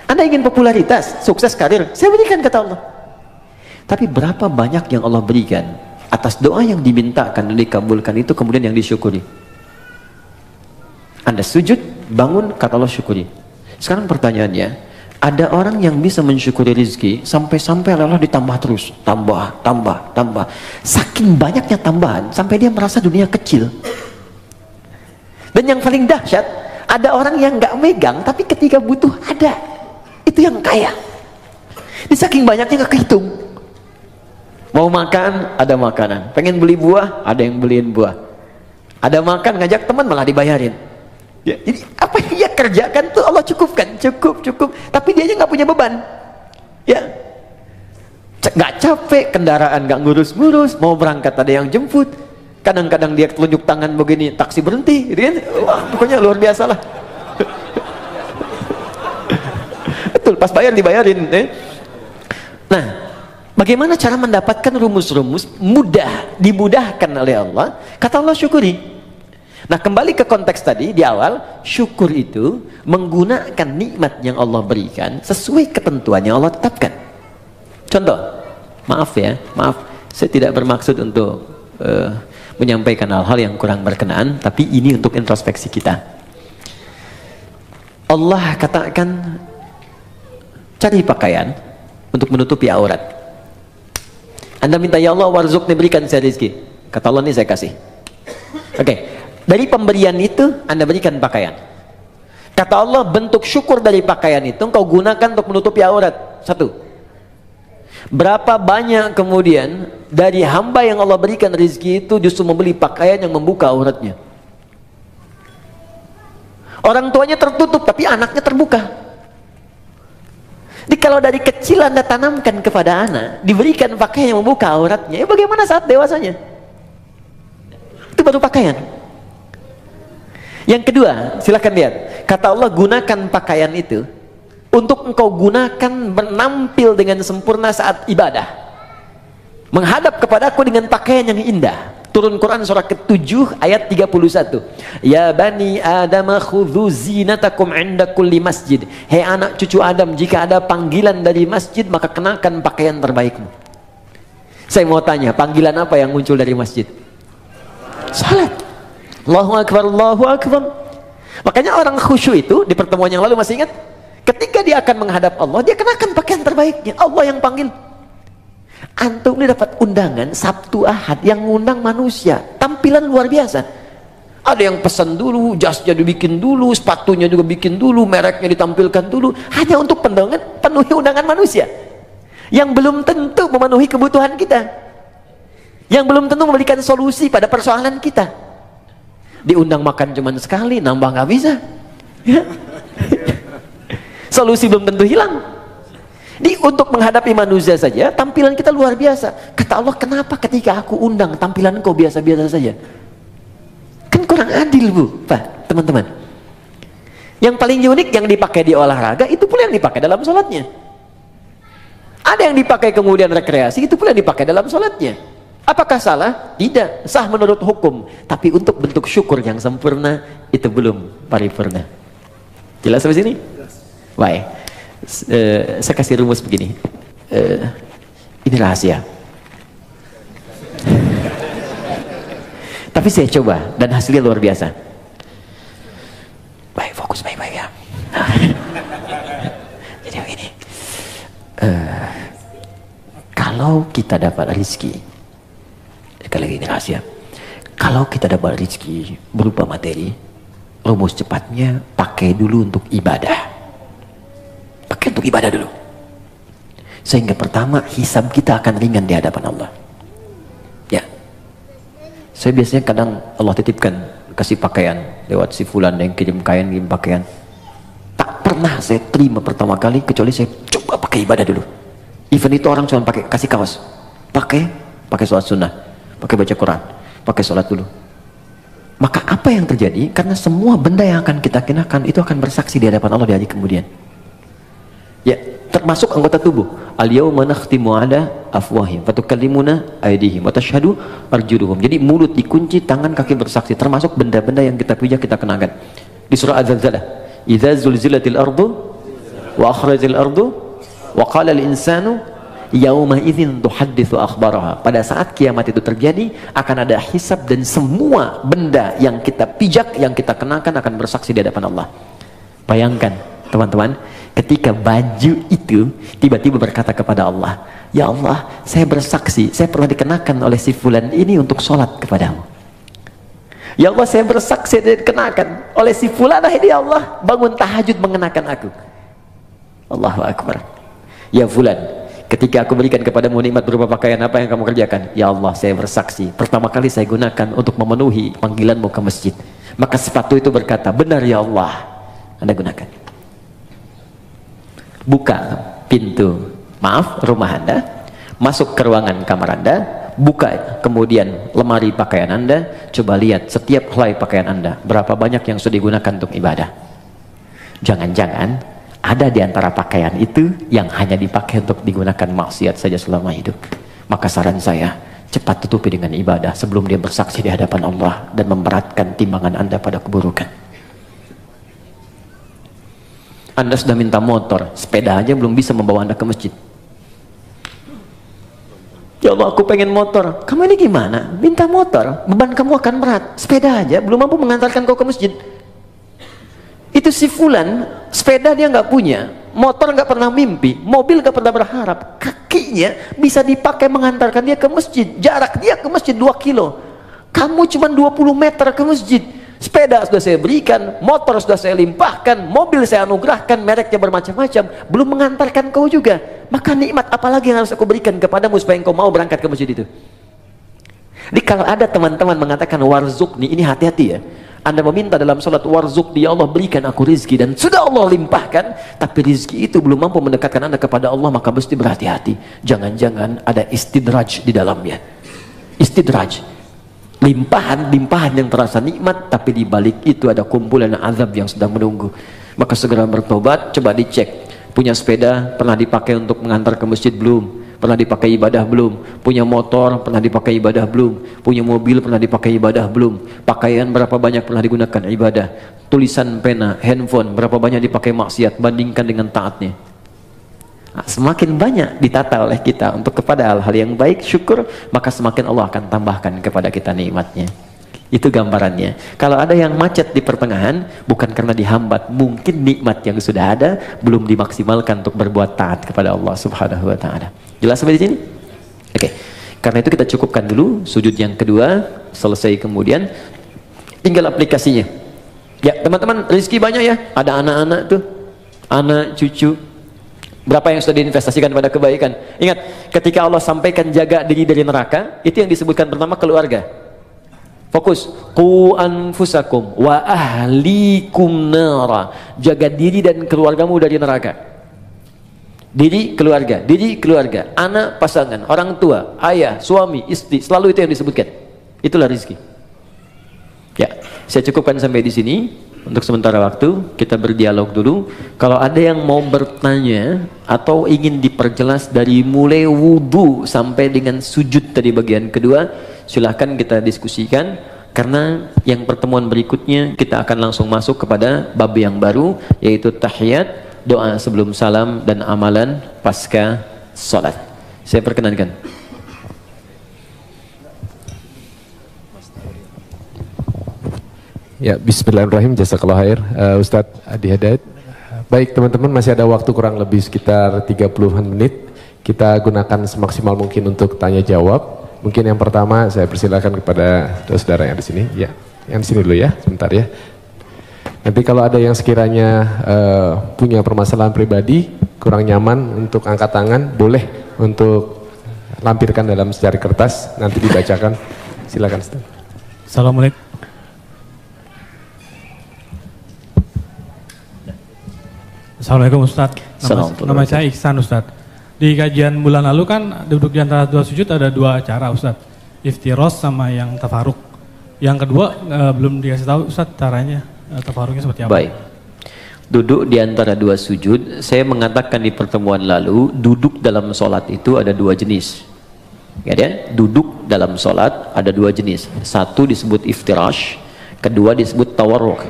Anda ingin popularitas, sukses karir, saya berikan, kata Allah. Tapi berapa banyak yang Allah berikan atas doa yang dimintakan dan dikabulkan itu kemudian yang disyukuri. Anda sujud, bangun, kata Allah syukuri. Sekarang pertanyaannya, ada orang yang bisa mensyukuri rezeki sampai-sampai Allah ditambah terus, tambah. Saking banyaknya tambahan sampai dia merasa dunia kecil. Dan yang paling dahsyat, ada orang yang nggak megang tapi ketika butuh ada. Itu yang kaya. Di saking banyaknya nggak kehitung. Mau makan, ada makanan. Pengen beli buah, ada yang beliin buah. Ada makan, ngajak teman malah dibayarin. Ya, jadi apa yang dia kerjakan tuh Allah cukupkan, cukup. Tapi dia aja nggak punya beban. Ya, nggak capek, kendaraan nggak ngurus-ngurus, mau berangkat ada yang jemput. Kadang-kadang dia telunjuk tangan begini, taksi berhenti, gitu kan? Wah, pokoknya luar biasa lah. Betul, pas bayar dibayarin. Nah, bagaimana cara mendapatkan rumus-rumus mudah, dimudahkan oleh Allah? Kata Allah syukuri. Nah, kembali ke konteks tadi di awal, syukur itu menggunakan nikmat yang Allah berikan sesuai ketentuan yang Allah tetapkan. Contoh, maaf, saya tidak bermaksud untuk menyampaikan hal-hal yang kurang berkenaan, tapi ini untuk introspeksi kita. Allah katakan, cari pakaian untuk menutupi aurat. Anda minta, ya Allah warzuqni, berikan saya rezeki. Kata Allah, ini saya kasih. Oke, dari pemberian itu Anda berikan pakaian. Kata Allah, bentuk syukur dari pakaian itu engkau gunakan untuk menutupi aurat. 1. Berapa banyak kemudian dari hamba yang Allah berikan rezeki itu justru membeli pakaian yang membuka auratnya. Orang tuanya tertutup tapi anaknya terbuka. Jadi kalau dari kecil Anda tanamkan kepada anak, diberikan pakaian yang membuka auratnya, bagaimana saat dewasanya? Itu baru pakaian. Yang kedua, silakan lihat. Kata Allah, gunakan pakaian itu untuk engkau gunakan menampil dengan sempurna saat ibadah, menghadap kepadaku dengan pakaian yang indah. Turun Quran surah ke-7 ayat 31. Ya bani Adam khudhu zinatakum inda kulli masjid. Hei anak cucu Adam, jika ada panggilan dari masjid maka kenakan pakaian terbaikmu. Saya mau tanya, panggilan apa yang muncul dari masjid? Salat. Allahu akbar, Allahu akbar. Makanya orang khusyuk itu di pertemuan yang lalu masih ingat? Ketika dia akan menghadap Allah, dia kenakan pakaian terbaiknya. Allah yang panggil. Antum ini dapat undangan Sabtu Ahad yang ngundang manusia, tampilan luar biasa. Ada yang pesan dulu, jasnya dibikin dulu, sepatunya juga bikin dulu, mereknya ditampilkan dulu, hanya untuk penuhi undangan manusia yang belum tentu memenuhi kebutuhan kita, yang belum tentu memberikan solusi pada persoalan kita. Diundang makan cuman sekali, nambah nggak bisa ya. Solusi belum tentu hilang. Untuk menghadapi manusia saja tampilan kita luar biasa. Kata Allah, kenapa ketika aku undang tampilan kau biasa-biasa saja? Kan kurang adil, Bu, Pak, teman-teman. Yang paling unik yang dipakai di olahraga itu pula yang dipakai dalam sholatnya. Ada yang dipakai kemudian rekreasi, itu pula yang dipakai dalam sholatnya. Apakah salah? Tidak, sah menurut hukum. Tapi untuk bentuk syukur yang sempurna itu belum paripurna. Jelas sampai sini? Baik. Saya kasih rumus begini. Ini rahasia. Tapi saya coba dan hasilnya luar biasa. Baik, fokus baik-baik ya. Jadi begini. Kalau kita dapat rezeki, sekali lagi ini rahasia. Kalau kita dapat rezeki berupa materi, rumus cepatnya pakai dulu untuk ibadah. Pakai untuk ibadah dulu, sehingga pertama hisab kita akan ringan di hadapan Allah. Ya, saya biasanya kadang Allah titipkan kasih pakaian lewat si fulan yang kirim kain, kirim pakaian. Tak pernah saya terima pertama kali kecuali saya coba pakai ibadah dulu. Even itu orang cuma pakai kasih kaos, pakai sholat sunnah, pakai baca Quran, pakai sholat dulu. Maka apa yang terjadi? Karena semua benda yang akan kita kenakan itu akan bersaksi di hadapan Allah di hari kemudian. Ya, termasuk anggota tubuh. Al-yauma nakhtimu ala afwahim wa tukallimuna aydihim wa tashhadu arjuluhum. Jadi mulut dikunci, tangan kaki bersaksi, termasuk benda-benda yang kita pijak kita kenakan. Di surah Az-Zalzalah, idza zulzilatil ardu wa akhrajatil ardu wa qala al-insanu yauma idzin tuhadditsu akhbaraha. Pada saat kiamat itu terjadi akan ada hisab dan semua benda yang kita pijak, yang kita kenakan akan bersaksi di hadapan Allah. Bayangkan teman-teman, ketika baju itu tiba-tiba berkata kepada Allah, ya Allah, saya bersaksi, saya pernah dikenakan oleh si fulan ini untuk sholat kepadamu. Ya Allah, saya bersaksi dikenakan oleh si fulan ini, ya Allah, bangun tahajud mengenakan aku. Allahu Akbar. Ya fulan, ketika aku berikan kepadamu nikmat berupa pakaian, apa yang kamu kerjakan? Ya Allah, saya bersaksi, pertama kali saya gunakan untuk memenuhi panggilanmu ke masjid. Maka sepatu itu berkata, benar ya Allah, Anda gunakan. Buka pintu, rumah Anda, masuk ke ruangan kamar Anda, buka kemudian lemari pakaian Anda, coba lihat setiap helai pakaian Anda, berapa banyak yang sudah digunakan untuk ibadah. Jangan-jangan ada di antara pakaian itu yang hanya dipakai untuk digunakan maksiat saja selama hidup. Maka saran saya, cepat tutupi dengan ibadah sebelum dia bersaksi di hadapan Allah dan memberatkan timbangan Anda pada keburukan. Anda sudah minta motor, sepeda aja belum bisa membawa Anda ke masjid. Ya Allah, aku pengen motor. Kamu ini gimana? Minta motor, beban kamu akan berat. Sepeda aja belum mampu mengantarkan kau ke masjid. Itu si fulan, sepeda dia nggak punya, motor nggak pernah mimpi, mobil nggak pernah berharap. Kakinya bisa dipakai mengantarkan dia ke masjid. Jarak dia ke masjid 2 kilo. Kamu cuma 20 meter ke masjid. Sepeda sudah saya berikan, motor sudah saya limpahkan, mobil saya anugerahkan, mereknya bermacam-macam, belum mengantarkan kau juga. Maka nikmat apalagi yang harus aku berikan kepadamu supaya engkau mau berangkat ke masjid itu? Jadi kalau ada teman-teman mengatakan warzukni, ini hati-hati ya. Anda meminta dalam salat warzukni, ya Allah berikan aku rizki, dan sudah Allah limpahkan, tapi rizki itu belum mampu mendekatkan Anda kepada Allah, maka mesti berhati-hati. Jangan-jangan ada istidraj di dalamnya. Istidraj. Limpahan yang terasa nikmat, tapi di balik itu ada kumpulan azab yang sedang menunggu. Maka segera bertobat, coba dicek Punya sepeda pernah dipakai untuk mengantar ke masjid belum? Pernah dipakai ibadah belum? Punya motor pernah dipakai ibadah belum? Punya mobil pernah dipakai ibadah belum? Pakaian berapa banyak pernah digunakan ibadah? Tulisan pena, handphone berapa banyak dipakai maksiat? Bandingkan dengan taatnya. Nah, semakin banyak ditata oleh kita untuk kepada hal-hal yang baik, syukur, maka semakin Allah akan tambahkan kepada kita nikmatnya. Itu gambarannya. Kalau ada yang macet di pertengahan, bukan karena dihambat, mungkin nikmat yang sudah ada belum dimaksimalkan untuk berbuat taat kepada Allah Subhanahu wa taala. Jelas sampai di sini? Oke. Karena itu kita cukupkan dulu sujud yang kedua, selesai kemudian tinggal aplikasinya. Ya, teman-teman, rezeki banyak ya. Ada anak-anak tuh, anak, cucu. Berapa yang sudah diinvestasikan pada kebaikan? Ingat, ketika Allah sampaikan jaga diri dari neraka, itu yang disebutkan pertama keluarga. Fokus, qu anfusakum wa ahlikum nara. Jaga diri dan keluargamu dari neraka. Diri keluarga, anak, pasangan, orang tua, ayah, suami, istri, selalu itu yang disebutkan. Itulah rezeki. Ya, saya cukupkan sampai di sini. Untuk sementara waktu kita berdialog dulu. Kalau ada yang mau bertanya atau ingin diperjelas dari mulai wudu sampai dengan sujud tadi bagian kedua, silahkan kita diskusikan. Karena yang pertemuan berikutnya kita akan langsung masuk kepada bab yang baru, yaitu tahiyat, doa sebelum salam, dan amalan pasca sholat. Saya perkenankan. Ya, bismillahirrahmanirrahim, jazakallah khair, Ustadz Adi Hidayat. Baik teman-teman, masih ada waktu kurang lebih sekitar 30-an menit. Kita gunakan semaksimal mungkin untuk tanya jawab. Mungkin yang pertama saya persilakan kepada saudara yang di sini. Ya, yang di sini dulu ya, sebentar ya. Nanti kalau ada yang sekiranya punya permasalahan pribadi, kurang nyaman untuk angkat tangan, boleh untuk lampirkan dalam secari kertas, nanti dibacakan. Silakan Ustaz. Assalamualaikum. Assalamualaikum Ustadz. Nama saya Iksan Ustadz. Di kajian bulan lalu kan duduk di antara dua sujud ada dua cara Ustadz. Iftiros sama yang tafaruk. Yang kedua belum dikasih tahu Ustadz caranya, tafaruknya seperti apa. Baik. Duduk di antara dua sujud, saya mengatakan di pertemuan lalu, duduk dalam sholat itu ada dua jenis. Ya, duduk dalam sholat ada dua jenis. Satu disebut iftirash, kedua disebut tawarruk.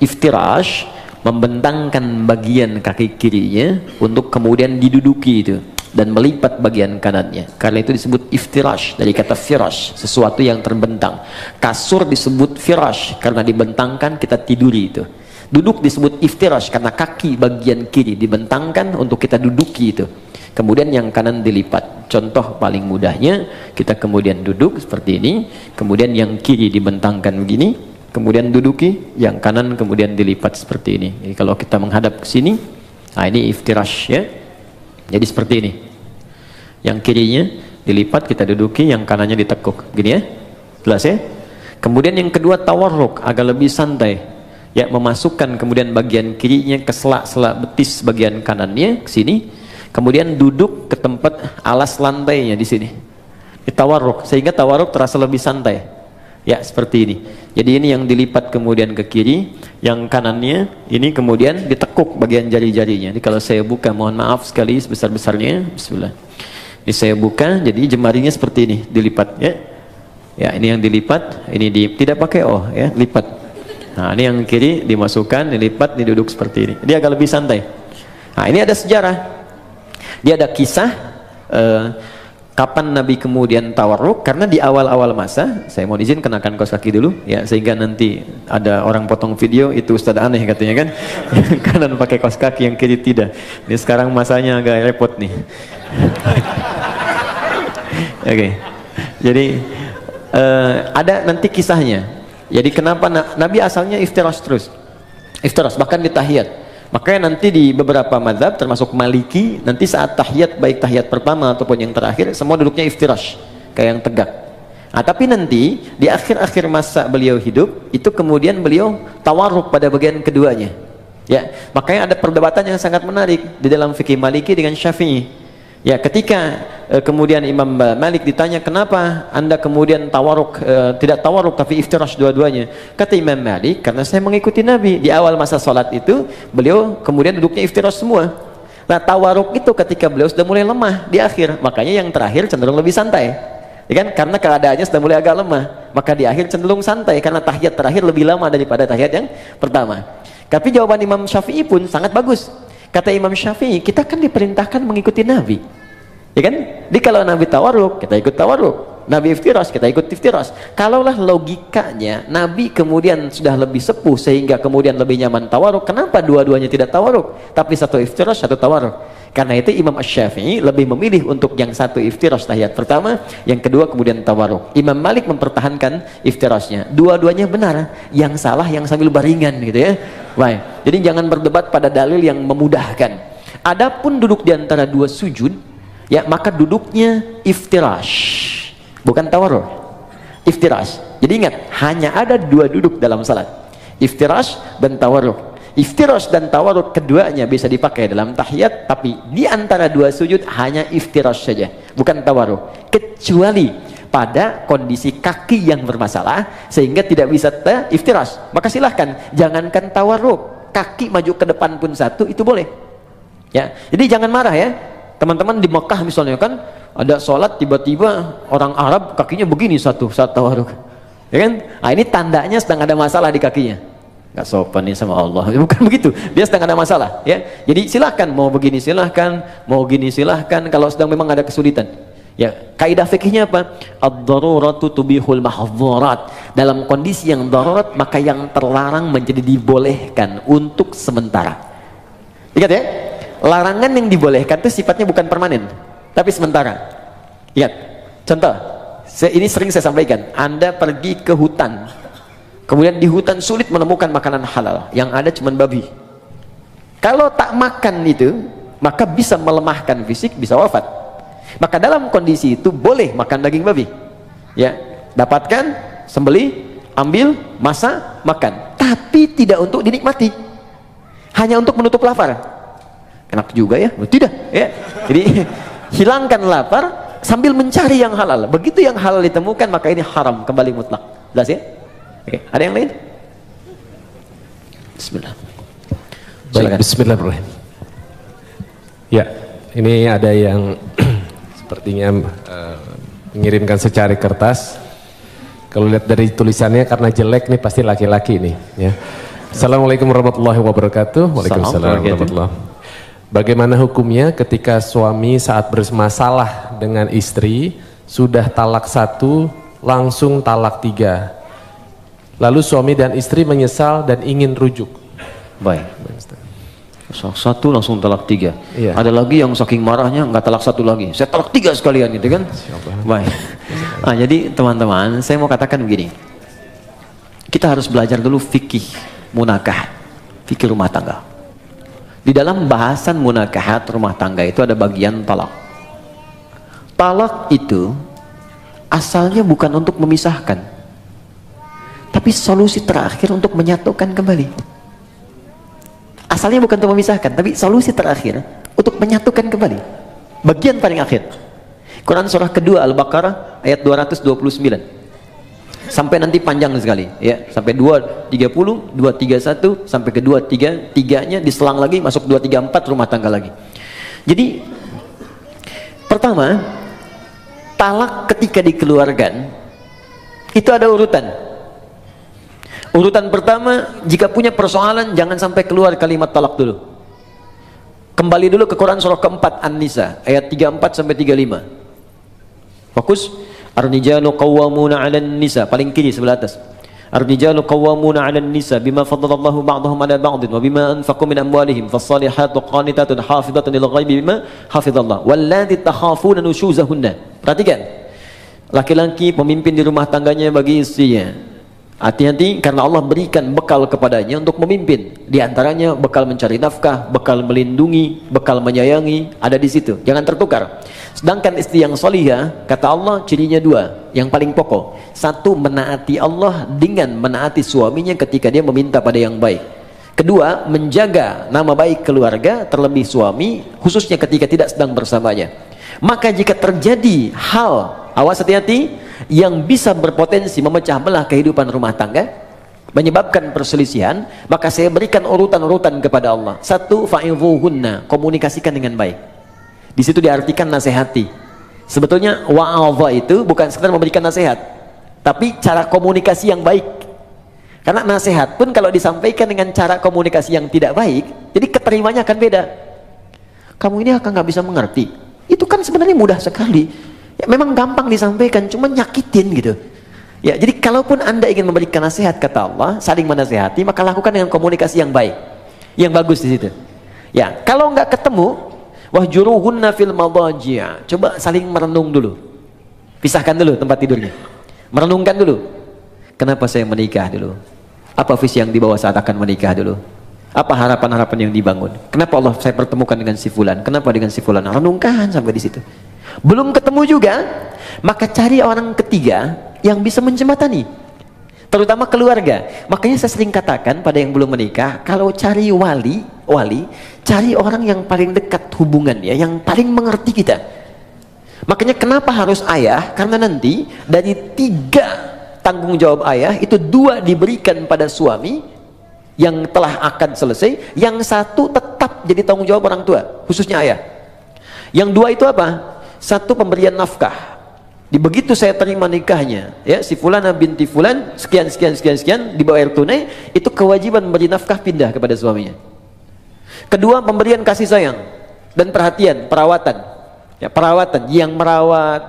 Iftirash membentangkan bagian kaki kirinya untuk kemudian diduduki itu dan melipat bagian kanannya. Karena itu disebut iftirash, dari kata firash, sesuatu yang terbentang. Kasur disebut firash karena dibentangkan, kita tiduri itu. Duduk disebut iftirash karena kaki bagian kiri dibentangkan untuk kita duduki itu. Kemudian yang kanan dilipat. Contoh paling mudahnya, kita kemudian duduk seperti ini, kemudian yang kiri dibentangkan begini, kemudian duduki, yang kanan kemudian dilipat seperti ini. Jadi kalau kita menghadap ke sini, nah ini iftirash ya. Jadi seperti ini. Yang kirinya dilipat, kita duduki, yang kanannya ditekuk. Gini ya. Jelas ya? Kemudian yang kedua tawarruk, agak lebih santai. Ya, memasukkan kemudian bagian kirinya ke selak-selak betis bagian kanannya ke sini. Kemudian duduk ke tempat alas lantainya di sini. Di tawarruk, sehingga tawarruk terasa lebih santai. Ya, seperti ini. Jadi ini yang dilipat kemudian ke kiri, yang kanannya ini kemudian ditekuk bagian jari-jarinya. Jadi kalau saya buka, mohon maaf sekali sebesar-besarnya. Bismillah. Ini saya buka, jadi jemarinya seperti ini, dilipat ya. Ya, ini yang dilipat, ini tidak pakai ya, lipat. Nah, ini yang kiri dimasukkan, dilipat, diduduk seperti ini. Dia agak lebih santai. Nah, ini ada sejarah. Dia ada kisah kapan Nabi kemudian tawarruk, karena di awal-awal masa, saya mau izin kenakan kaos kaki dulu ya, sehingga nanti ada orang potong video itu Ustadz aneh katanya kan. Kanan pakai kaos kaki, yang kiri tidak. Ini sekarang masanya agak repot nih. Oke. Jadi ada nanti kisahnya. Jadi kenapa Nabi asalnya iftirash terus, iftirash bahkan di tahiyat. Makanya nanti di beberapa mazhab termasuk Maliki, nanti saat tahiyat, baik tahiyat pertama ataupun yang terakhir, semua duduknya iftirash, kayak yang tegak. Nah, tapi nanti di akhir-akhir masa beliau hidup, itu kemudian beliau tawarruk pada bagian keduanya. Ya, makanya ada perdebatan yang sangat menarik di dalam fikih Maliki dengan Syafi'i. Ya, ketika kemudian Imam Malik ditanya, kenapa anda kemudian tawarruk, tidak tawarruk tapi iftirash dua-duanya? Kata Imam Malik, karena saya mengikuti Nabi di awal masa sholat itu, beliau kemudian duduknya iftirash semua. Nah, tawaruk itu ketika beliau sudah mulai lemah di akhir, makanya yang terakhir cenderung lebih santai, ya kan? Karena keadaannya sudah mulai agak lemah, maka di akhir cenderung santai karena tahiyat terakhir lebih lama daripada tahiyat yang pertama. Tapi jawaban Imam Syafi'i pun sangat bagus. Kata Imam Syafi'i, kita kan diperintahkan mengikuti Nabi, ya kan? Jadi kalau Nabi tawaruk, kita ikut tawaruk. Nabi iftiras, kita ikut iftiras. Kalaulah logikanya Nabi kemudian sudah lebih sepuh sehingga kemudian lebih nyaman tawaruk, kenapa dua-duanya tidak tawaruk tapi satu iftiras satu tawaruk? Karena itu Imam Asy-Syafi'i lebih memilih untuk yang satu iftiras tahiyat pertama, yang kedua kemudian tawaruk. Imam Malik mempertahankan iftirasnya. Dua-duanya benar, yang salah yang sambil baringan gitu ya. Baik. Jadi jangan berdebat pada dalil yang memudahkan. Adapun duduk di antara dua sujud, ya maka duduknya iftirash, bukan tawarruk, iftirash. Jadi ingat, hanya ada dua duduk dalam salat, iftirash dan tawarruk. Iftirash dan tawarruk keduanya bisa dipakai dalam tahiyat, tapi di antara dua sujud hanya iftirash saja, bukan tawarruk, kecuali pada kondisi kaki yang bermasalah sehingga tidak bisa iftirash, maka silahkan, jangankan tawarruk, kaki maju ke depan pun satu itu boleh ya. Jadi jangan marah ya teman-teman. Di Mekah misalnya kan ada sholat, tiba-tiba orang Arab kakinya begini satu saat tawarruk, ya kan? Nah, ini tandanya sedang ada masalah di kakinya, nggak sopan nih sama Allah. Bukan begitu, dia sedang ada masalah ya. Jadi silahkan, mau begini silahkan, mau gini silahkan, kalau sedang memang ada kesulitan ya. Kaidah fikihnya apa? Ad-daruratu tubihul mahdzurat. Dalam kondisi yang darurat, maka yang terlarang menjadi dibolehkan untuk sementara. Ingat ya, larangan yang dibolehkan itu sifatnya bukan permanen tapi sementara. Lihat contoh, ini sering saya sampaikan. Anda pergi ke hutan, kemudian di hutan sulit menemukan makanan halal, yang ada cuma babi. Kalau tak makan itu, maka bisa melemahkan fisik, bisa wafat. Maka dalam kondisi itu boleh makan daging babi ya, dapatkan, sembelih, ambil, masak, makan, tapi tidak untuk dinikmati, hanya untuk menutup lapar. Enak juga ya? Tidak ya. Jadi hilangkan lapar sambil mencari yang halal. Begitu yang halal ditemukan, maka ini haram kembali mutlak. Jelas ya? Oke, ada yang lain? Bismillah. Baik, bismillahirrahmanirrahim. Ya, ini ada yang sepertinya mengirimkan secari kertas. Kalau lihat dari tulisannya, karena jelek nih pasti laki-laki nih ya. Assalamualaikum warahmatullahi wabarakatuh. Waalaikumsalam warahmatullahi wabarakatuh. Bagaimana hukumnya ketika suami saat bermasalah dengan istri sudah talak 1 langsung talak 3, lalu suami dan istri menyesal dan ingin rujuk? Baik, 1 langsung talak 3. Iya. Ada lagi yang saking marahnya nggak talak 1 lagi, saya talak 3 sekalian gitu kan. Baik. Nah, jadi teman-teman, saya mau katakan begini, kita harus belajar dulu fikih munakah, fikih rumah tangga. Di dalam bahasan munakahat rumah tangga itu ada bagian talak. Talak itu asalnya bukan untuk memisahkan, tapi solusi terakhir untuk menyatukan kembali. Asalnya bukan untuk memisahkan, tapi solusi terakhir untuk menyatukan kembali. Bagian paling akhir. Quran surah kedua Al-Baqarah ayat 229. Sampai nanti panjang sekali ya, sampai 230, 231 sampai ke 233-nya diselang lagi masuk 234 rumah tangga lagi. Jadi pertama, talak ketika dikeluarkan itu ada urutan. Urutan pertama, jika punya persoalan jangan sampai keluar kalimat talak dulu. Kembali dulu ke Quran surah keempat An-Nisa ayat 34 sampai 35. Fokus. Ar-rijalu qawwamuna 'alan nisa, paling kiri sebelah atas. Ar-rijalu qawwamuna 'alan nisa bima faddalallahu ba'dahum 'ala ba'din wa bima anfaqu min amwalihim fas-salihatu qanitatun hafizatun lil ghaibi bima hafizallah wallati takhafuna nushuzahunna. Perhatikan, laki-laki pemimpin di rumah tangganya bagi istrinya, hati-hati karena Allah berikan bekal kepadanya untuk memimpin. Di antaranya bekal mencari nafkah, bekal melindungi, bekal menyayangi, ada di situ. Jangan tertukar. Sedangkan istri yang solihah, kata Allah cirinya 2, yang paling pokok. 1, menaati Allah dengan menaati suaminya ketika dia meminta pada yang baik. 2, menjaga nama baik keluarga, terlebih suami, khususnya ketika tidak sedang bersamanya. Maka jika terjadi hal, awas hati-hati, yang bisa berpotensi memecah belah kehidupan rumah tangga, menyebabkan perselisihan, maka saya berikan urutan-urutan kepada Allah. Satu, fa'idhuhunna, komunikasikan dengan baik. Di situ diartikan nasihati. Sebetulnya wa'adha itu bukan sekedar memberikan nasihat, tapi cara komunikasi yang baik. Karena nasihat pun kalau disampaikan dengan cara komunikasi yang tidak baik, jadi keterimanya akan beda. Kamu ini akan nggak bisa mengerti. Itu kan sebenarnya mudah sekali. Ya, memang gampang disampaikan, cuma nyakitin gitu. Ya, jadi kalaupun Anda ingin memberikan nasihat, kata Allah, saling menasihati, maka lakukan dengan komunikasi yang baik, yang bagus di situ. Ya, kalau nggak ketemu, wahjuruhunna fil madaji', coba saling merenung dulu. Pisahkan dulu tempat tidurnya. Merenungkan dulu. Kenapa saya menikah dulu? Apa visi yang dibawa saat akan menikah dulu? Apa harapan-harapan yang dibangun? Kenapa Allah saya pertemukan dengan si fulan? Kenapa dengan si fulan? Renungkan sampai di situ. Belum ketemu juga, maka cari orang ketiga yang bisa menjembatani, terutama keluarga. Makanya saya sering katakan pada yang belum menikah, kalau cari wali, cari orang yang paling dekat hubungannya, yang paling mengerti kita. Makanya kenapa harus ayah? Karena nanti dari 3 tanggung jawab ayah, itu 2 diberikan pada suami yang telah akad selesai, yang 1 tetap jadi tanggung jawab orang tua, khususnya ayah. Yang 2 itu apa? 1, pemberian nafkah. Begitu saya terima nikahnya, ya, si fulana binti fulan sekian dibawa air tunai, itu kewajiban memberi nafkah pindah kepada suaminya. Kedua, pemberian kasih sayang dan perhatian, perawatan. Ya, perawatan yang merawat,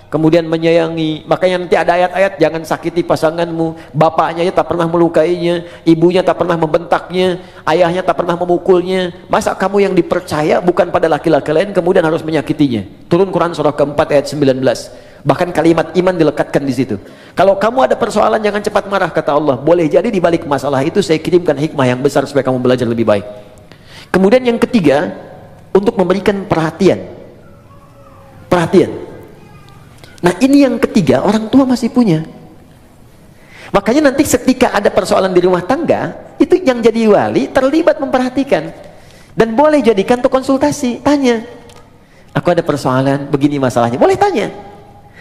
kemudian menyayangi. Makanya nanti ada ayat-ayat, jangan sakiti pasanganmu, bapaknya tak pernah melukainya, ibunya tak pernah membentaknya, ayahnya tak pernah memukulnya. Masa kamu yang dipercaya bukan pada laki-laki lain kemudian harus menyakitinya? Turun Quran surah keempat ayat 19. Bahkan kalimat iman dilekatkan di situ. Kalau kamu ada persoalan, jangan cepat marah, kata Allah. Boleh jadi di balik masalah itu saya kirimkan hikmah yang besar supaya kamu belajar lebih baik. Kemudian yang ketiga, untuk memberikan perhatian. Nah, ini yang ketiga, orang tua masih punya. Makanya nanti ketika ada persoalan di rumah tangga, itu yang jadi wali terlibat memperhatikan. Dan boleh jadikan untuk konsultasi, tanya. Aku ada persoalan, begini masalahnya. Boleh tanya.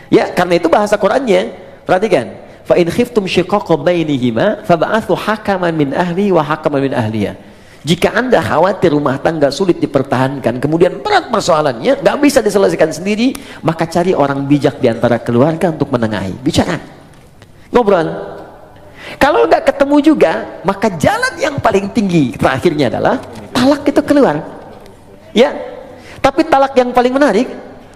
Ya, karena itu bahasa Qur'annya, perhatikan. Fa in khiftum shiqaqa bainihima fab'athu hakaman min ahli wa hakaman min ahliya. Jika Anda khawatir rumah tangga sulit dipertahankan, kemudian berat persoalannya, nggak bisa diselesaikan sendiri, maka cari orang bijak di antara keluarga untuk menengahi. Bicara. Ngobrol. Kalau nggak ketemu juga, maka jalan yang paling tinggi terakhirnya adalah talak itu keluar. Ya. Tapi talak yang paling menarik,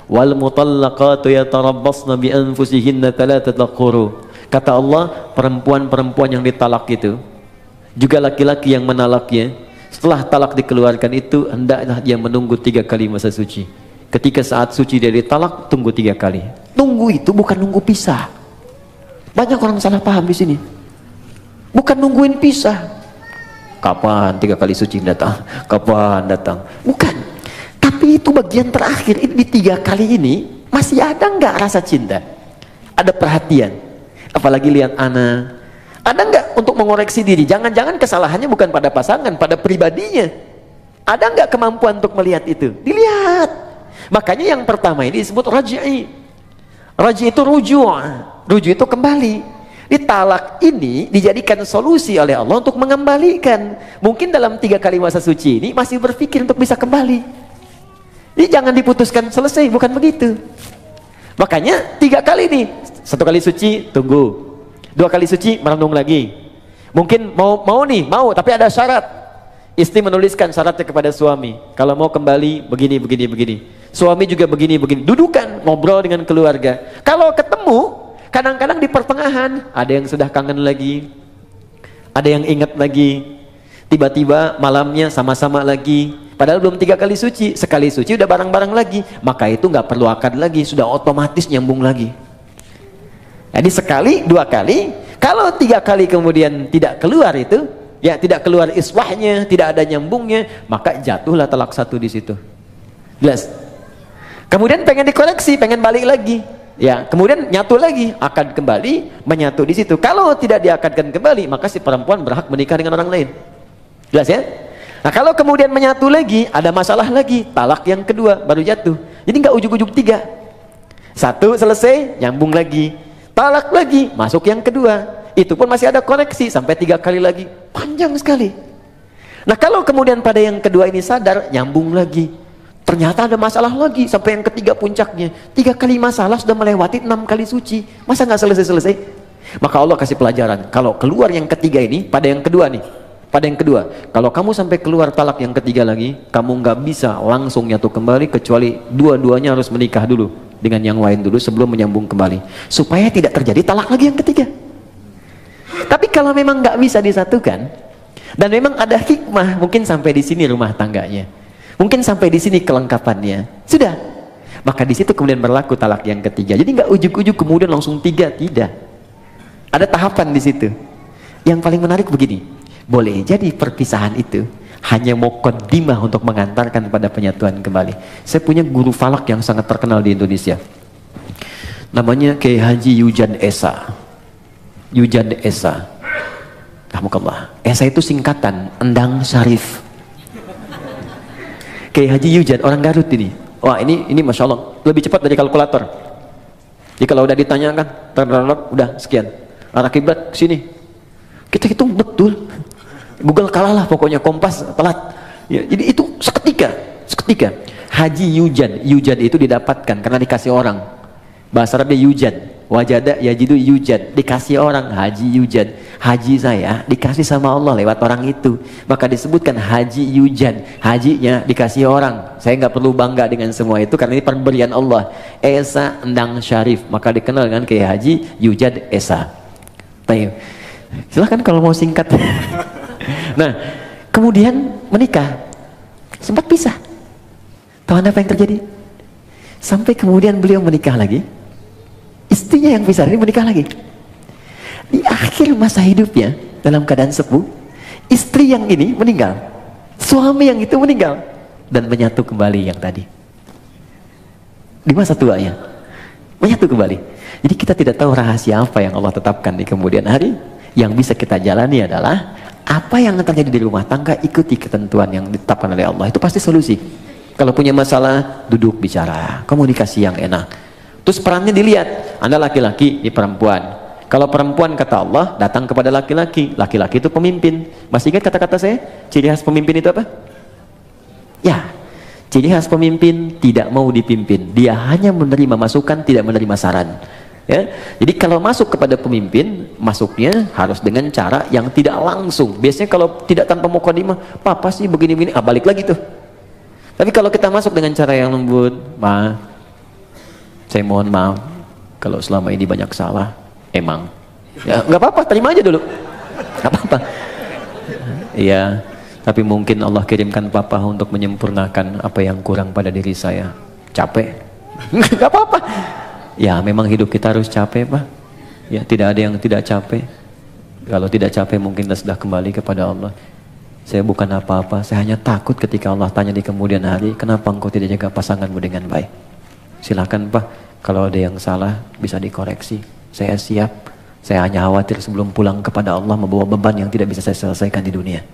wal mutallaqatu yatarabbasna bi anfusihinna thalathata quru. Kata Allah, perempuan-perempuan yang ditalak itu, juga laki-laki yang menalaknya, setelah talak dikeluarkan itu hendaklah dia menunggu 3 kali masa suci. Ketika saat suci dia ditalak, tunggu 3 kali. Tunggu itu bukan nunggu pisah. Banyak orang salah paham di sini. Bukan nungguin pisah. Kapan 3 kali suci datang? Kapan datang? Bukan. Tapi itu bagian terakhir. Ini di 3 kali ini masih ada nggak rasa cinta? Ada perhatian. Apalagi lihat anak. Ada nggak untuk mengoreksi diri? Jangan-jangan kesalahannya bukan pada pasangan, pada pribadinya. Ada nggak kemampuan untuk melihat itu? Dilihat. Makanya yang pertama ini disebut raj'i. Raj'i itu ruju'. Ruju' itu kembali. Di talak ini dijadikan solusi oleh Allah untuk mengembalikan. Mungkin dalam 3 kali masa suci ini masih berpikir untuk bisa kembali. Jadi jangan diputuskan selesai, bukan begitu. Makanya 3 kali nih, 1 kali suci tunggu, 2 kali suci merenung lagi. Mungkin mau tapi ada syarat. Istri menuliskan syaratnya kepada suami. Kalau mau kembali begini. Suami juga begini. Dudukan, ngobrol dengan keluarga. Kalau ketemu, kadang-kadang di pertengahan ada yang sudah kangen lagi, ada yang ingat lagi. Tiba-tiba malamnya sama-sama lagi. Padahal belum 3 kali suci, sekali suci udah bareng-bareng lagi, maka itu nggak perlu akad lagi, sudah otomatis nyambung lagi. Jadi sekali, 2 kali, kalau 3 kali kemudian tidak keluar itu, ya tidak keluar iswahnya, tidak ada nyambungnya, maka jatuhlah talak 1 di situ. Jelas? Kemudian pengen dikoreksi, pengen balik lagi, ya kemudian nyatu lagi, akad kembali, menyatu di situ. Kalau tidak diakadkan kembali, maka si perempuan berhak menikah dengan orang lain. Jelas ya? Nah kalau kemudian menyatu lagi, ada masalah lagi, talak yang kedua baru jatuh. Jadi nggak ujuk-ujuk 3. 1 selesai, nyambung lagi. Talak lagi, masuk yang kedua. itu pun masih ada koreksi sampai 3 kali lagi, panjang sekali. Nah kalau kemudian pada yang kedua ini sadar, nyambung lagi, ternyata ada masalah lagi sampai yang ketiga puncaknya, 3 kali masalah sudah melewati 6 kali suci, masa nggak selesai-selesai? Maka Allah kasih pelajaran, kalau keluar yang ketiga ini pada yang kedua nih, pada yang kedua, kalau kamu sampai keluar talak yang ketiga lagi, kamu nggak bisa langsung nyatu kembali, kecuali dua-duanya harus menikah dulu dengan yang lain dulu sebelum menyambung kembali, supaya tidak terjadi talak lagi yang ketiga. Tapi kalau memang nggak bisa disatukan, dan memang ada hikmah, mungkin sampai di sini rumah tangganya, mungkin sampai di sini kelengkapannya, sudah, maka di situ kemudian berlaku talak yang ketiga. Jadi nggak ujuk-ujuk kemudian langsung 3, tidak. Ada tahapan di situ. Yang paling menarik begini, boleh jadi perpisahan itu hanya muqaddimah untuk mengantarkan pada penyatuan kembali. Saya punya guru falak yang sangat terkenal di Indonesia, namanya Kiai Haji Yujan Esa. Yujan Esa, Alhamdulillah. Esa itu singkatan Endang Syarif. Kiai Haji Yujan, orang Garut ini. Wah ini Masya Allah, lebih cepat dari kalkulator. Jadi kalau udah ditanyakan, udah sekian. Arah kiblat sini. Kita hitung betul. Google kalah lah pokoknya, Kompas telat. Ya, jadi itu seketika. Haji Yujan, Yujan itu didapatkan karena dikasih orang. Bahasa Arabnya Yujan. Wajada yajidu Yujan, dikasih orang, Haji Yujan. Haji saya dikasih sama Allah lewat orang itu, maka disebutkan Haji Yujan. Hajinya dikasih orang. Saya nggak perlu bangga dengan semua itu karena ini pemberian Allah. Esa Endang Syarif, maka dikenal dengan Kiai Haji Yujan Esa. Baik, silahkan kalau mau singkat. Nah, kemudian menikah, sempat pisah. Tahu Anda apa yang terjadi? Sampai kemudian beliau menikah lagi. Istrinya yang pisah ini menikah lagi. Di akhir masa hidupnya, dalam keadaan sepuh, istri yang ini meninggal, suami yang itu meninggal, dan menyatu kembali yang tadi. Di masa tuanya, menyatu kembali. Jadi kita tidak tahu rahasia apa yang Allah tetapkan di kemudian hari. Yang bisa kita jalani adalah apa yang terjadi di rumah tangga, ikuti ketentuan yang ditetapkan oleh Allah. Itu pasti solusi. Kalau punya masalah, duduk bicara, komunikasi yang enak. Terus perannya dilihat, Anda laki-laki, di perempuan. Kalau perempuan kata Allah, datang kepada laki-laki. Laki-laki itu pemimpin. Masih ingat kata-kata saya? Ciri khas pemimpin itu apa? Ya, ciri khas pemimpin tidak mau dipimpin. Dia hanya menerima masukan, tidak menerima saran. Ya, jadi kalau masuk kepada pemimpin, masuknya harus dengan cara yang tidak langsung. Biasanya kalau tidak tanpa muqaddimah, papa sih begini-begini, balik lagi tuh. Tapi kalau kita masuk dengan cara yang lembut, saya mohon maaf kalau selama ini banyak salah, emang. Ya nggak apa-apa, terima aja dulu, nggak apa-apa. Iya, tapi mungkin Allah kirimkan papa untuk menyempurnakan apa yang kurang pada diri saya. Capek, nggak apa-apa. Ya memang hidup kita harus capek, Pak. Ya tidak ada yang tidak capek. Kalau tidak capek mungkin kita sudah kembali kepada Allah. Saya bukan apa-apa, saya hanya takut ketika Allah tanya di kemudian hari, kenapa engkau tidak jaga pasanganmu dengan baik? Silakan Pak, kalau ada yang salah bisa dikoreksi. Saya siap. Saya hanya khawatir sebelum pulang kepada Allah membawa beban yang tidak bisa saya selesaikan di dunia.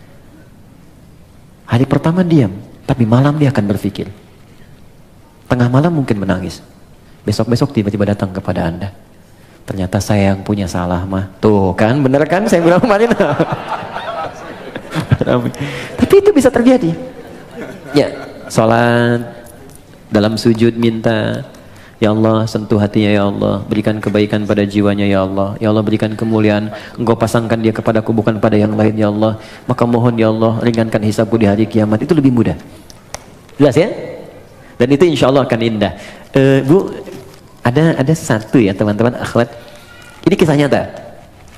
Hari pertama diam, tapi malam dia akan berpikir. Tengah malam mungkin menangis. Besok-besok tiba-tiba datang kepada Anda. Ternyata saya yang punya salah mah. Tuh kan, bener kan saya bilang kemarin. Tapi itu bisa terjadi. Ya, sholat, dalam sujud minta, ya Allah sentuh hatinya ya Allah, berikan kebaikan pada jiwanya ya Allah, ya Allah berikan kemuliaan, engkau pasangkan dia kepadaku bukan pada yang lain ya Allah, maka mohon ya Allah ringankan hisabku di hari kiamat. Itu lebih mudah. Jelas ya? Dan itu insya Allah akan indah. Bu, ada satu ya teman-teman akhwat, ini kisah nyata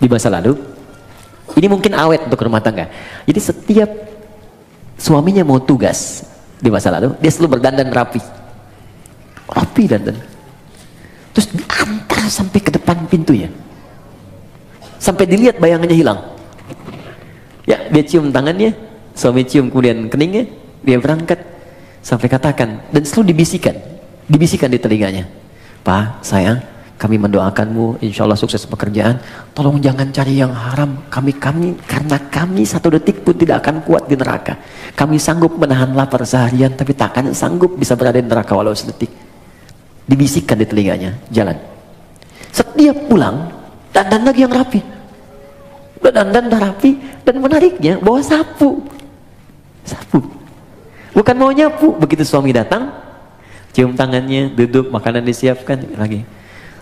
di masa lalu. Ini mungkin awet untuk rumah tangga. Jadi setiap suaminya mau tugas di masa lalu, dia selalu berdandan rapi dandan, terus diantar sampai ke depan pintunya, sampai dilihat bayangannya hilang. Ya, dia cium tangannya, suami cium kemudian keningnya, dia berangkat sampai katakan, dan selalu dibisikkan di telinganya, Pak, sayang, kami mendoakanmu, insya Allah sukses pekerjaan, tolong jangan cari yang haram, kami karena kami satu detik pun tidak akan kuat di neraka, kami sanggup menahan lapar seharian, tapi tak akan sanggup bisa berada di neraka walau sedetik. Dibisikkan di telinganya, jalan. Setiap pulang, dandan lagi yang rapi. udah dandan, udah rapi, dan menariknya bawa sapu. Bukan mau nyapu. Begitu suami datang, cium tangannya, duduk, makanan disiapkan lagi.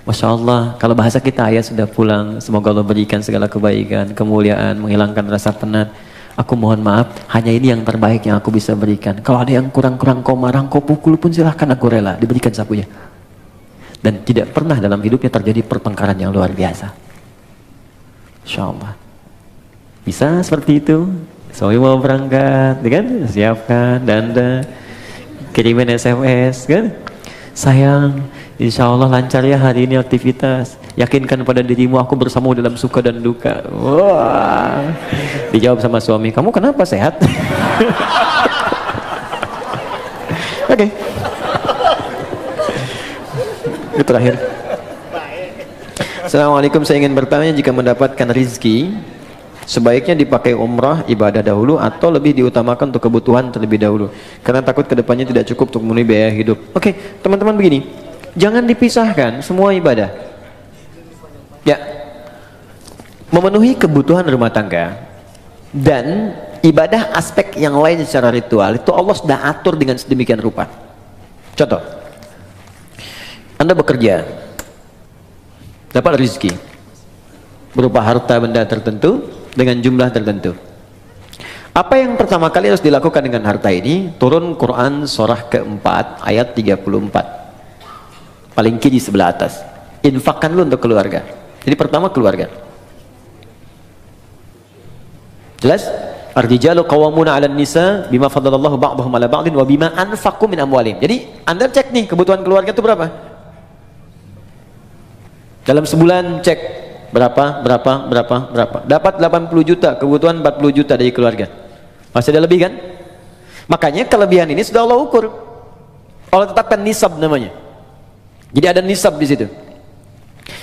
Masya Allah, kalau bahasa kita, ayah sudah pulang, semoga Allah berikan segala kebaikan, kemuliaan, menghilangkan rasa penat. Aku mohon maaf, hanya ini yang terbaik yang aku bisa berikan. Kalau ada yang kurang-kurang kau marah, kau pukul pun silahkan, aku rela. Diberikan sapunya. Dan tidak pernah dalam hidupnya terjadi pertengkaran yang luar biasa. Insya Allah. Bisa seperti itu. Suami mau berangkat, kan? Siapkan, danda, kirimin SMS, kan? Sayang, insya Allah lancar ya hari ini aktivitas. Yakinkan pada dirimu aku bersamamu dalam suka dan duka. Wah. Dijawab sama suami, kamu kenapa, sehat? Oke. Itu terakhir. Assalamualaikum, saya ingin bertanya, jika mendapatkan rizki, sebaiknya dipakai umrah ibadah dahulu atau lebih diutamakan untuk kebutuhan terlebih dahulu? Karena takut kedepannya tidak cukup untuk memenuhi biaya hidup. Oke, teman-teman begini, jangan dipisahkan semua ibadah. Ya, memenuhi kebutuhan rumah tangga dan ibadah aspek yang lain secara ritual itu Allah sudah atur dengan sedemikian rupa. Contoh, Anda bekerja, dapat rezeki berupa harta benda tertentu dengan jumlah tertentu. Apa yang pertama kali harus dilakukan dengan harta ini? Turun Quran surah keempat ayat 34, paling kiri sebelah atas. Infakkan lu untuk keluarga. Jadi pertama keluarga. Jelas? Ar-rijalu qawwamuna 'alan nisa bima faddalallahu ba'dahum 'ala ba'din wa bima anfaqu min amwalihim. Jadi Anda cek nih kebutuhan keluarga itu berapa? Dalam sebulan cek berapa. Dapat 80 juta, kebutuhan 40 juta dari keluarga. Masih ada lebih kan? Makanya kelebihan ini sudah Allah ukur. Allah tetapkan nisab namanya. Jadi ada nisab di situ.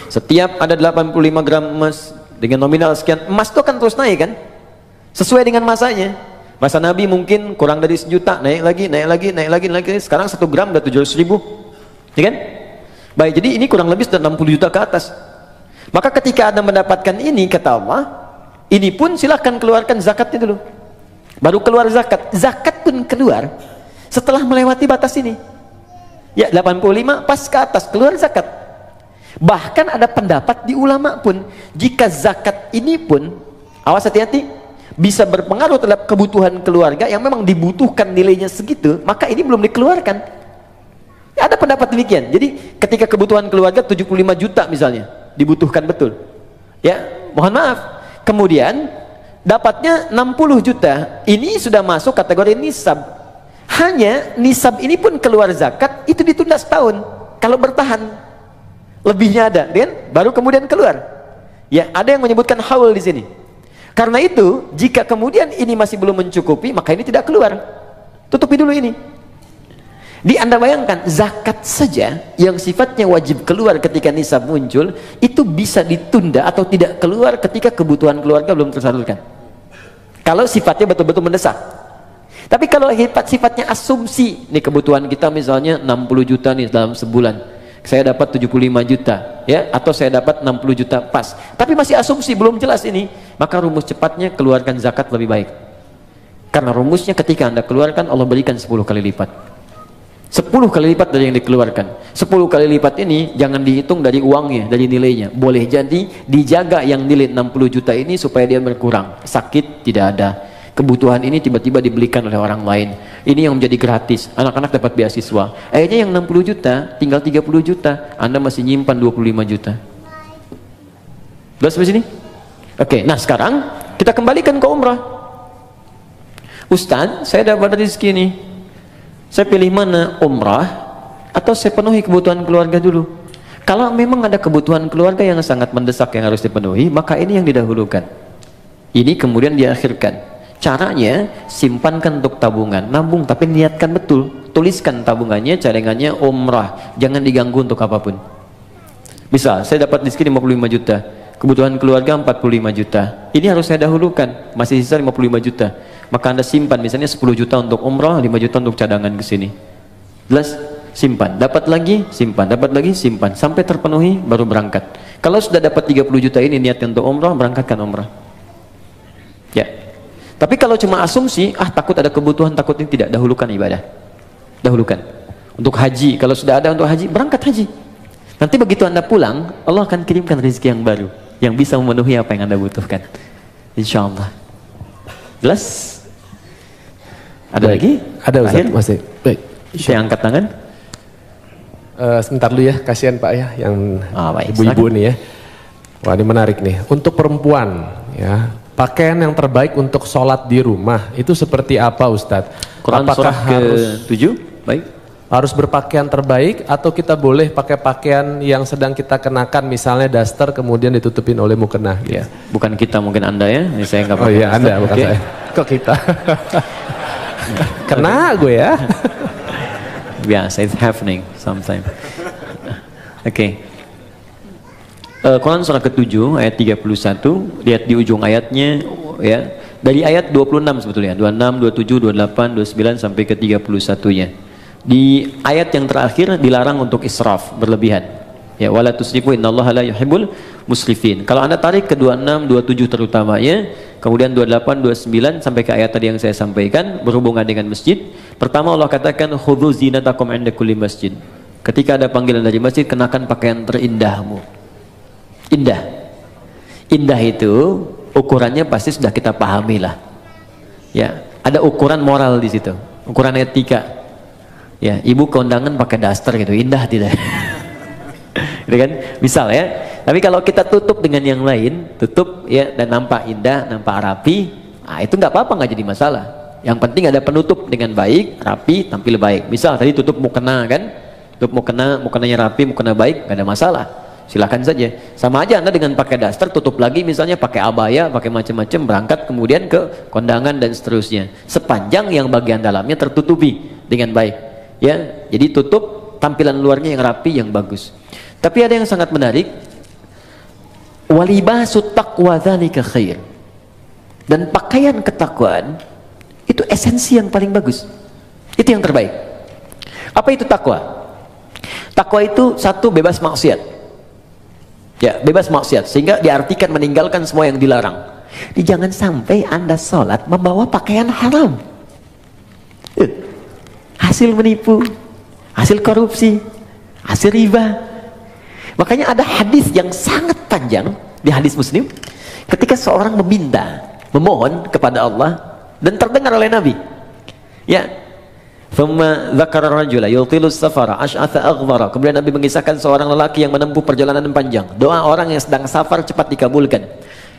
Setiap ada 85 gram emas dengan nominal sekian, emas itu akan terus naik kan? Sesuai dengan masanya. Masa Nabi mungkin kurang dari 1 juta, naik lagi. Sekarang 1 gram udah 700.000. Ya kan? Baik, jadi ini kurang lebih sudah 60 juta ke atas. Maka ketika Anda mendapatkan ini, kata Allah, ini pun silahkan keluarkan zakatnya dulu. Baru keluar zakat. Zakat pun keluar setelah melewati batas ini. Ya, 85 pas ke atas keluar zakat. Bahkan ada pendapat di ulama pun, jika zakat ini pun, awas hati-hati, bisa berpengaruh terhadap kebutuhan keluarga yang memang dibutuhkan nilainya segitu, maka ini belum dikeluarkan. Ya, ada pendapat demikian. Jadi ketika kebutuhan keluarga 75 juta misalnya, dibutuhkan betul, ya mohon maaf, kemudian dapatnya 60 juta, ini sudah masuk kategori nisab. Hanya nisab ini pun keluar zakat, itu ditunda setahun. Kalau bertahan lebihnya ada, kan? Baru kemudian keluar. Ya, ada yang menyebutkan haul di sini. Karena itu, jika kemudian ini masih belum mencukupi, maka ini tidak keluar. Tutupi dulu ini. Di Anda bayangkan, zakat saja yang sifatnya wajib keluar ketika nisab muncul, itu bisa ditunda atau tidak keluar ketika kebutuhan keluarga belum tersalurkan. Kalau sifatnya betul-betul mendesak. Tapi kalau sifatnya asumsi, nih kebutuhan kita misalnya 60 juta nih dalam sebulan, saya dapat 75 juta, ya, atau saya dapat 60 juta pas. Tapi masih asumsi, belum jelas ini, maka rumus cepatnya keluarkan zakat lebih baik. Karena rumusnya ketika Anda keluarkan, Allah berikan 10 kali lipat. 10 kali lipat dari yang dikeluarkan. 10 kali lipat ini jangan dihitung dari uangnya, dari nilainya. Boleh jadi dijaga yang nilai 60 juta ini supaya dia berkurang. Sakit tidak ada. Kebutuhan ini tiba-tiba dibelikan oleh orang lain. Ini yang menjadi gratis. Anak-anak dapat beasiswa. Akhirnya yang 60 juta tinggal 30 juta. Anda masih nyimpan 25 juta. Udah sampai sini? Oke, nah sekarang kita kembalikan ke umrah. Ustaz, saya dapat rezeki nih. Saya pilih mana, umrah atau saya penuhi kebutuhan keluarga dulu? Kalau memang ada kebutuhan keluarga yang sangat mendesak yang harus dipenuhi, maka ini yang didahulukan. Ini kemudian diakhirkan. Caranya, simpankan untuk tabungan, nabung, tapi niatkan betul. Tuliskan tabungannya, cadangannya umrah, jangan diganggu untuk apapun. Misal, saya dapat rezeki 55 juta, kebutuhan keluarga 45 juta, ini harus saya dahulukan, masih sisa 55 juta. Maka Anda simpan misalnya 10 juta untuk umrah, 5 juta untuk cadangan ke sini. Jelas? Simpan, dapat lagi, simpan, dapat lagi, simpan, sampai terpenuhi baru berangkat. Kalau sudah dapat 30 juta ini niatnya untuk umrah, berangkatkan umrah. Ya. Tapi kalau cuma asumsi, takut ada kebutuhan, takut ini, tidak, dahulukan ibadah. Dahulukan. Untuk haji, kalau sudah ada untuk haji, berangkat haji. Nanti begitu Anda pulang, Allah akan kirimkan rezeki yang baru, yang bisa memenuhi apa yang Anda butuhkan. Insya Allah. Jelas? Ada lagi? Ada Ustaz, masih. Baik. Saya angkat tangan. Sebentar dulu ya, kasihan Pak ya, yang baik, ibu-ibu nih ya. Wah, ini menarik nih. Untuk perempuan, ya, pakaian yang terbaik untuk sholat di rumah itu seperti apa Ustadz? Quran apakah surah harus ke-7? Baik. Harus berpakaian terbaik atau kita boleh pakai pakaian yang sedang kita kenakan, misalnya daster kemudian ditutupin oleh mukena? Ya, bukan kita, mungkin Anda ya. Ini saya nggak pakai. Oh iya, Anda bukan saya. Kok kita? Kena gue ya. Biasa, it's happening sometime. Oke. Quran surah ke-7 ayat 31, lihat di ujung ayatnya ya. Dari ayat 26 sebetulnya, 26, 27, 28, 29 sampai ke 31-nya. Di ayat yang terakhir dilarang untuk israf, berlebihan. Ya, wala tusrifu innallaha la yuhibbul musrifin. Kalau Anda tarik ke 26, 27 terutamanya, kemudian 28, 29 sampai ke ayat tadi yang saya sampaikan berhubungan dengan masjid. Pertama Allah katakan khudzu zinatakum 'inda kulli masjid. Ketika ada panggilan dari masjid, kenakan pakaian terindahmu. Indah. Indah itu ukurannya pasti sudah kita pahami lah. Ya, ada ukuran moral di situ, ukuran etika. Ya, ibu kondangan pakai daster gitu, indah tidak? Gitu kan? Misal ya. Tapi kalau kita tutup dengan yang lain, tutup ya dan nampak indah, nampak rapi, itu nggak apa-apa, nggak jadi masalah. Yang penting ada penutup dengan baik, rapi, tampil baik. Misal tadi tutup mukena kan? Tutup mukena, mukenanya rapi, mukena baik, nggak ada masalah. Silakan saja. Sama aja Anda dengan pakai daster, tutup lagi misalnya pakai abaya, pakai macam-macam, berangkat kemudian ke kondangan dan seterusnya. Sepanjang yang bagian dalamnya tertutupi dengan baik. Ya, jadi tutup tampilan luarnya yang rapi, yang bagus. Tapi ada yang sangat menarik. Walibasut taqwa dzalika khair. Dan pakaian ketakwaan itu esensi yang paling bagus. Itu yang terbaik. Apa itu takwa? Takwa itu satu, bebas maksiat. Ya, bebas maksiat, sehingga diartikan meninggalkan semua yang dilarang. Jangan sampai Anda sholat membawa pakaian haram, hasil menipu, hasil korupsi, hasil riba. Makanya ada hadis yang sangat panjang di hadis Muslim, ketika seorang meminta, memohon kepada Allah dan terdengar oleh Nabi. Ya, thumma dzakara rajula yutilu safara ash'atha aghbara. Kemudian Nabi mengisahkan seorang lelaki yang menempuh perjalanan panjang. Doa orang yang sedang safar cepat dikabulkan.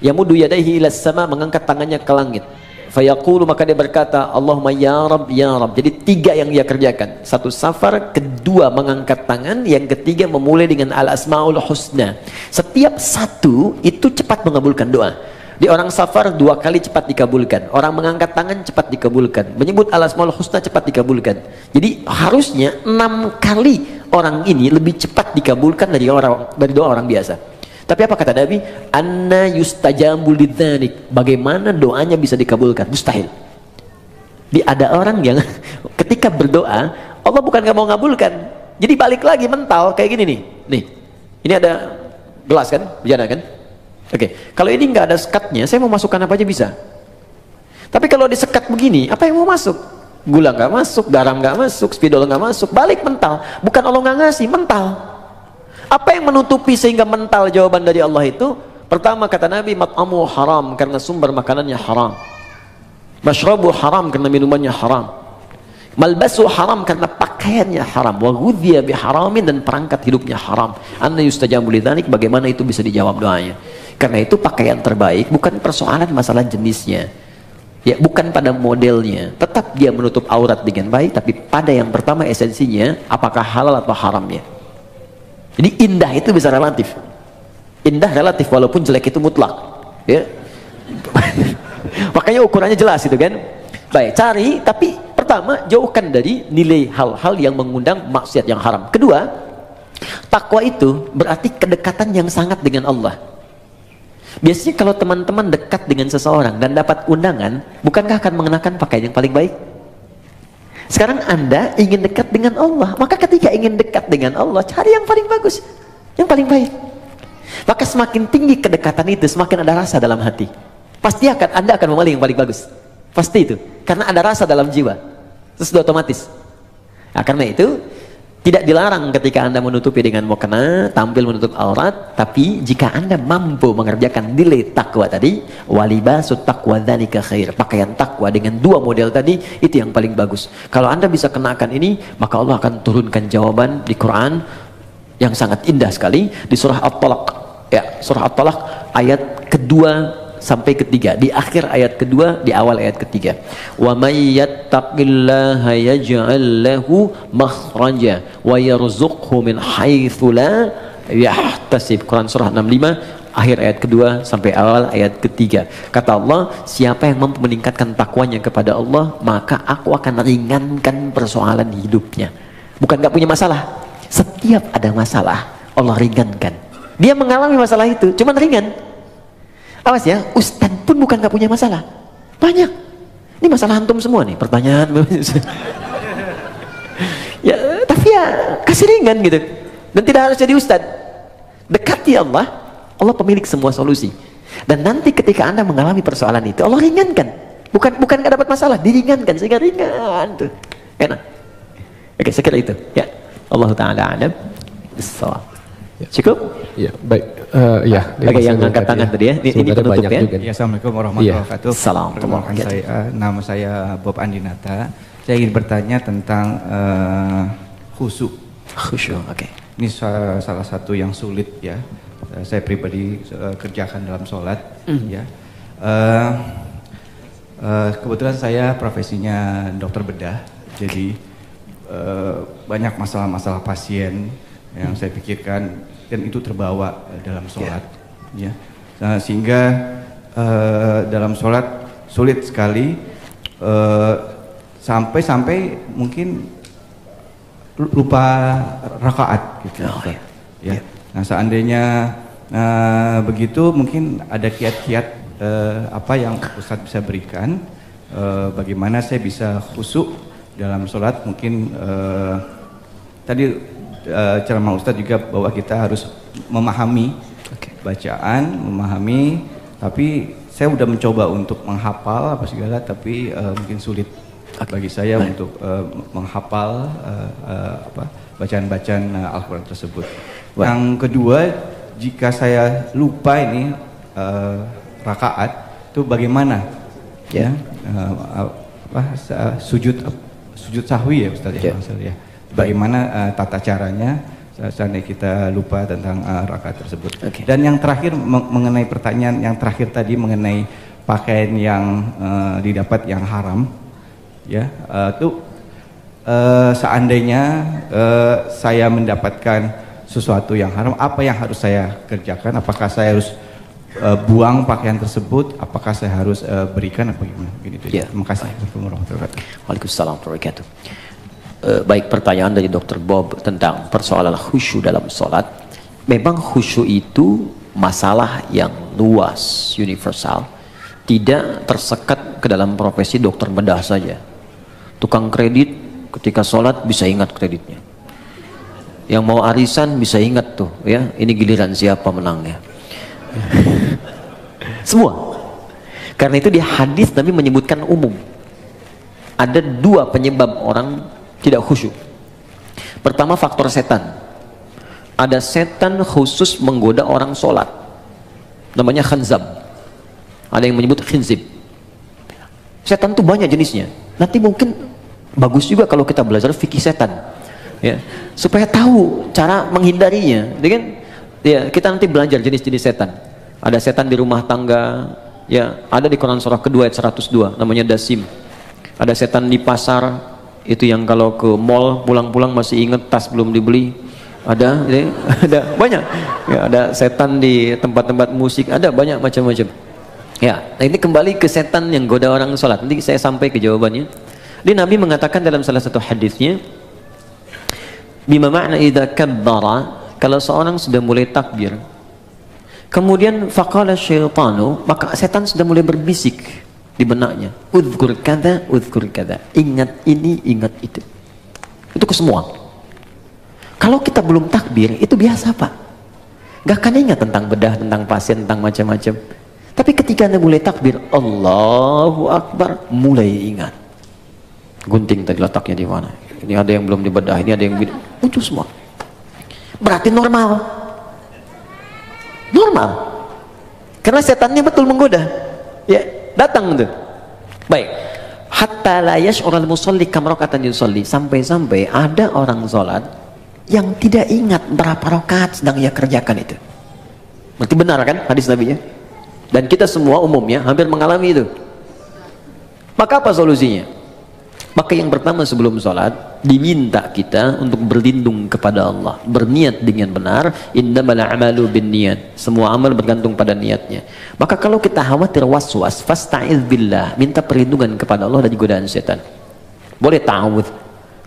Yamuddu yadayhi ila sama, mengangkat tangannya ke langit. Fayaqulu, maka dia berkata, Allahumma ya Rabb ya Rabb. Jadi tiga yang dia kerjakan. Satu safar, kedua mengangkat tangan, yang ketiga memulai dengan al-asmaul husna. Setiap satu itu cepat mengabulkan doa. Di orang safar 2 kali cepat dikabulkan, orang mengangkat tangan cepat dikabulkan, menyebut al-asmaul husna cepat dikabulkan. Jadi harusnya 6 kali orang ini lebih cepat dikabulkan dari doa orang biasa. Tapi apa kata Nabi? Anna yustajabu lidzalik. Bagaimana doanya bisa dikabulkan? Mustahil. Ada orang yang ketika berdoa Allah bukan nggak mau ngabulkan, jadi balik lagi mental kayak gini nih. Nih, ini ada gelas kan, bejana kan? Oke, kalau ini nggak ada sekatnya, saya mau masukkan apa aja bisa. Tapi kalau disekat begini, apa yang mau masuk? Gula nggak masuk, garam nggak masuk, spidol nggak masuk, balik mental. Bukan Allah nggak ngasih, mental. Apa yang menutupi sehingga mental jawaban dari Allah itu? Pertama kata Nabi, mat'amu haram, karena sumber makanannya haram. Mashrabu haram, karena minumannya haram. Malbasu haram, karena pakaiannya haram. Wa ghudhiya biharamin, dan perangkat hidupnya haram. Anna yustajabu lidzalik, bagaimana itu bisa dijawab doanya? Karena itu pakaian terbaik bukan persoalan masalah jenisnya, ya, bukan pada modelnya, tetap dia menutup aurat dengan baik, tapi pada yang pertama esensinya, apakah halal atau haramnya. Jadi indah itu bisa relatif, indah relatif, walaupun jelek itu mutlak, ya. Makanya ukurannya jelas itu kan. Baik, cari, tapi pertama jauhkan dari nilai hal-hal yang mengundang maksiat yang haram. Kedua, takwa itu berarti kedekatan yang sangat dengan Allah. Biasanya kalau teman-teman dekat dengan seseorang dan dapat undangan, bukankah akan mengenakan pakaian yang paling baik? Sekarang Anda ingin dekat dengan Allah, maka ketika ingin dekat dengan Allah, cari yang paling bagus, yang paling baik. Maka semakin tinggi kedekatan itu, semakin ada rasa dalam hati. pasti Anda akan memilih yang paling bagus. Pasti itu. Karena ada rasa dalam jiwa. Terus sudah otomatis. Nah, karena itu tidak dilarang ketika Anda menutupi dengan mukena, tampil menutup aurat, tapi jika Anda mampu mengerjakan nilai takwa tadi, walibasut taqwa dzalika khair. Pakaian takwa dengan dua model tadi itu yang paling bagus. Kalau Anda bisa kenakan ini, maka Allah akan turunkan jawaban di Quran yang sangat indah sekali di surah At-Talaq. Ya, surah At-Talaq ayat kedua sampai ketiga, di akhir ayat kedua, di awal ayat ketiga. Wa may yattaqillaha yaj'al lahu makhraja wa yarzuqhu min haitsu la yahtasib. Quran surah 65 akhir ayat kedua sampai awal ayat ketiga. Kata Allah, siapa yang mampu meningkatkan takwanya kepada Allah, maka aku akan ringankan persoalan hidupnya. Bukan gak punya masalah, setiap ada masalah Allah ringankan. Dia mengalami masalah itu, cuman ringan. Awas ya, Ustadz pun bukan gak punya masalah, banyak. Ini masalah antum semua nih, pertanyaan. Ya, tapi ya kasih ringan gitu. Dan tidak harus jadi Ustadz. Dekati Allah, Allah pemilik semua solusi. Dan nanti ketika Anda mengalami persoalan itu, Allah ringankan. Bukan gak dapat masalah, diringankan sehingga ringan tuh. Enak. Oke, saya kira itu. Ya, Allah Taala alam. Cukup? Ya, baik. Ya. Oke, yang angkat tangan tadi ya. Ini penutup ya. Ya, Assalamualaikum warahmatullahi wabarakatuh. Assalamualaikum. Nama saya Bob Andinata. Saya ingin bertanya tentang khusyuk. Khusyuk, oke. Ini salah satu yang sulit ya. Saya pribadi kerjakan dalam sholat. Ya. Kebetulan saya profesinya dokter bedah. Jadi banyak masalah-masalah pasien yang saya pikirkan dan itu terbawa dalam sholat, ya. Nah, sehingga dalam sholat sulit sekali sampai mungkin lupa rakaat, gitu. Ya. Nah, seandainya begitu mungkin ada kiat-kiat apa yang Ustadz bisa berikan, bagaimana saya bisa khusyuk dalam sholat. Mungkin tadi ceramah Ustadz juga bahwa kita harus memahami bacaan, memahami, tapi saya udah mencoba untuk menghafal apa segala, tapi mungkin sulit bagi saya untuk menghafal bacaan-bacaan Al-Quran tersebut. Yang kedua, jika saya lupa ini rakaat itu bagaimana? Ya, sujud sahwi ya Ustadz ya. Bagaimana tata caranya seandainya kita lupa tentang rakaat tersebut. Dan yang terakhir mengenai pertanyaan yang terakhir tadi mengenai pakaian yang didapat yang haram, ya, itu seandainya saya mendapatkan sesuatu yang haram, apa yang harus saya kerjakan? Apakah saya harus buang pakaian tersebut? Apakah saya harus berikan apa gimana? Begitu. Ya. Terima kasih. Waalaikumsalam warahmatullahi wabarakatuh. Baik, pertanyaan dari Dr. Bob tentang persoalan khusyuk dalam sholat. Memang khusyuk itu masalah yang luas, universal, tidak tersekat ke dalam profesi dokter bedah saja. Tukang kredit ketika sholat bisa ingat kreditnya, yang mau arisan bisa ingat tuh ya, ini giliran siapa menangnya. Semua. Karena itu di hadis Nabi menyebutkan umum, ada dua penyebab orang tidak khusyuk. Pertama, faktor setan. Ada setan khusus menggoda orang sholat, namanya khanzab. Ada yang menyebut khinzib. Setan itu banyak jenisnya. Nanti mungkin bagus juga kalau kita belajar fikih setan, ya, supaya tahu cara menghindarinya. Dengan ya, kita nanti belajar jenis-jenis setan. Ada setan di rumah tangga, ya, ada di Quran surah kedua ayat 102, namanya dasim. Ada setan di pasar, itu yang kalau ke mall pulang-pulang masih ingat tas belum dibeli. Ada, ya, ada banyak. Ya, ada setan di tempat-tempat musik, ada banyak macam-macam. Ya, nah ini kembali ke setan yang goda orang sholat. Nanti saya sampai ke jawabannya. Di Nabi mengatakan dalam salah satu hadisnya, bima makna idza kabbara, kalau seorang sudah mulai takbir, kemudian faqala syaitanu, maka setan sudah mulai berbisik di benaknya, udzkur kada, ingat ini, ingat itu. Itu ke semua. Kalau kita belum takbir, itu biasa Pak, gak akan ingat tentang bedah, tentang pasien, tentang macam-macam. Tapi ketika Anda mulai takbir Allahu Akbar, mulai ingat gunting tadi letaknya di mana, ini ada yang belum dibedah, ini ada yang muncul semua. Berarti normal, karena setannya betul menggoda, ya datang tuh. Baik, hatta la yash'urul musalli kam raka'atan yusalli, sampai-sampai ada orang sholat yang tidak ingat berapa rakaat sedang ia kerjakan itu. Berarti benar kan hadis Nabi-nya? Dan kita semua umumnya hampir mengalami itu. Maka apa solusinya? Maka yang pertama sebelum sholat diminta kita untuk berlindung kepada Allah, berniat dengan benar. Innamal a'malu binniyat, semua amal bergantung pada niatnya. Maka kalau kita khawatir waswas, fasta'iz billah, minta perlindungan kepada Allah dari godaan setan. Boleh ta'awudz,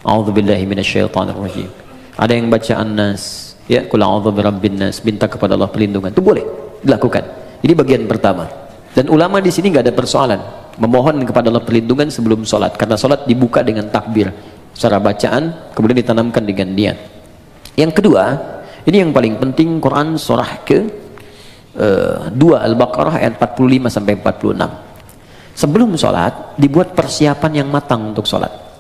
a'udzubillahi minasyaitonir rajim. Ada yang baca An-Nas, ya, qul a'udzu birabbin nas, minta kepada Allah perlindungan. Itu boleh dilakukan. Ini bagian pertama. Dan ulama di sini nggak ada persoalan memohon kepada Allah perlindungan sebelum sholat, karena sholat dibuka dengan takbir secara bacaan, kemudian ditanamkan dengan niat. Yang kedua, ini yang paling penting, Quran surah ke 2 Al-Baqarah ayat 45 sampai 46. Sebelum sholat dibuat persiapan yang matang untuk sholat.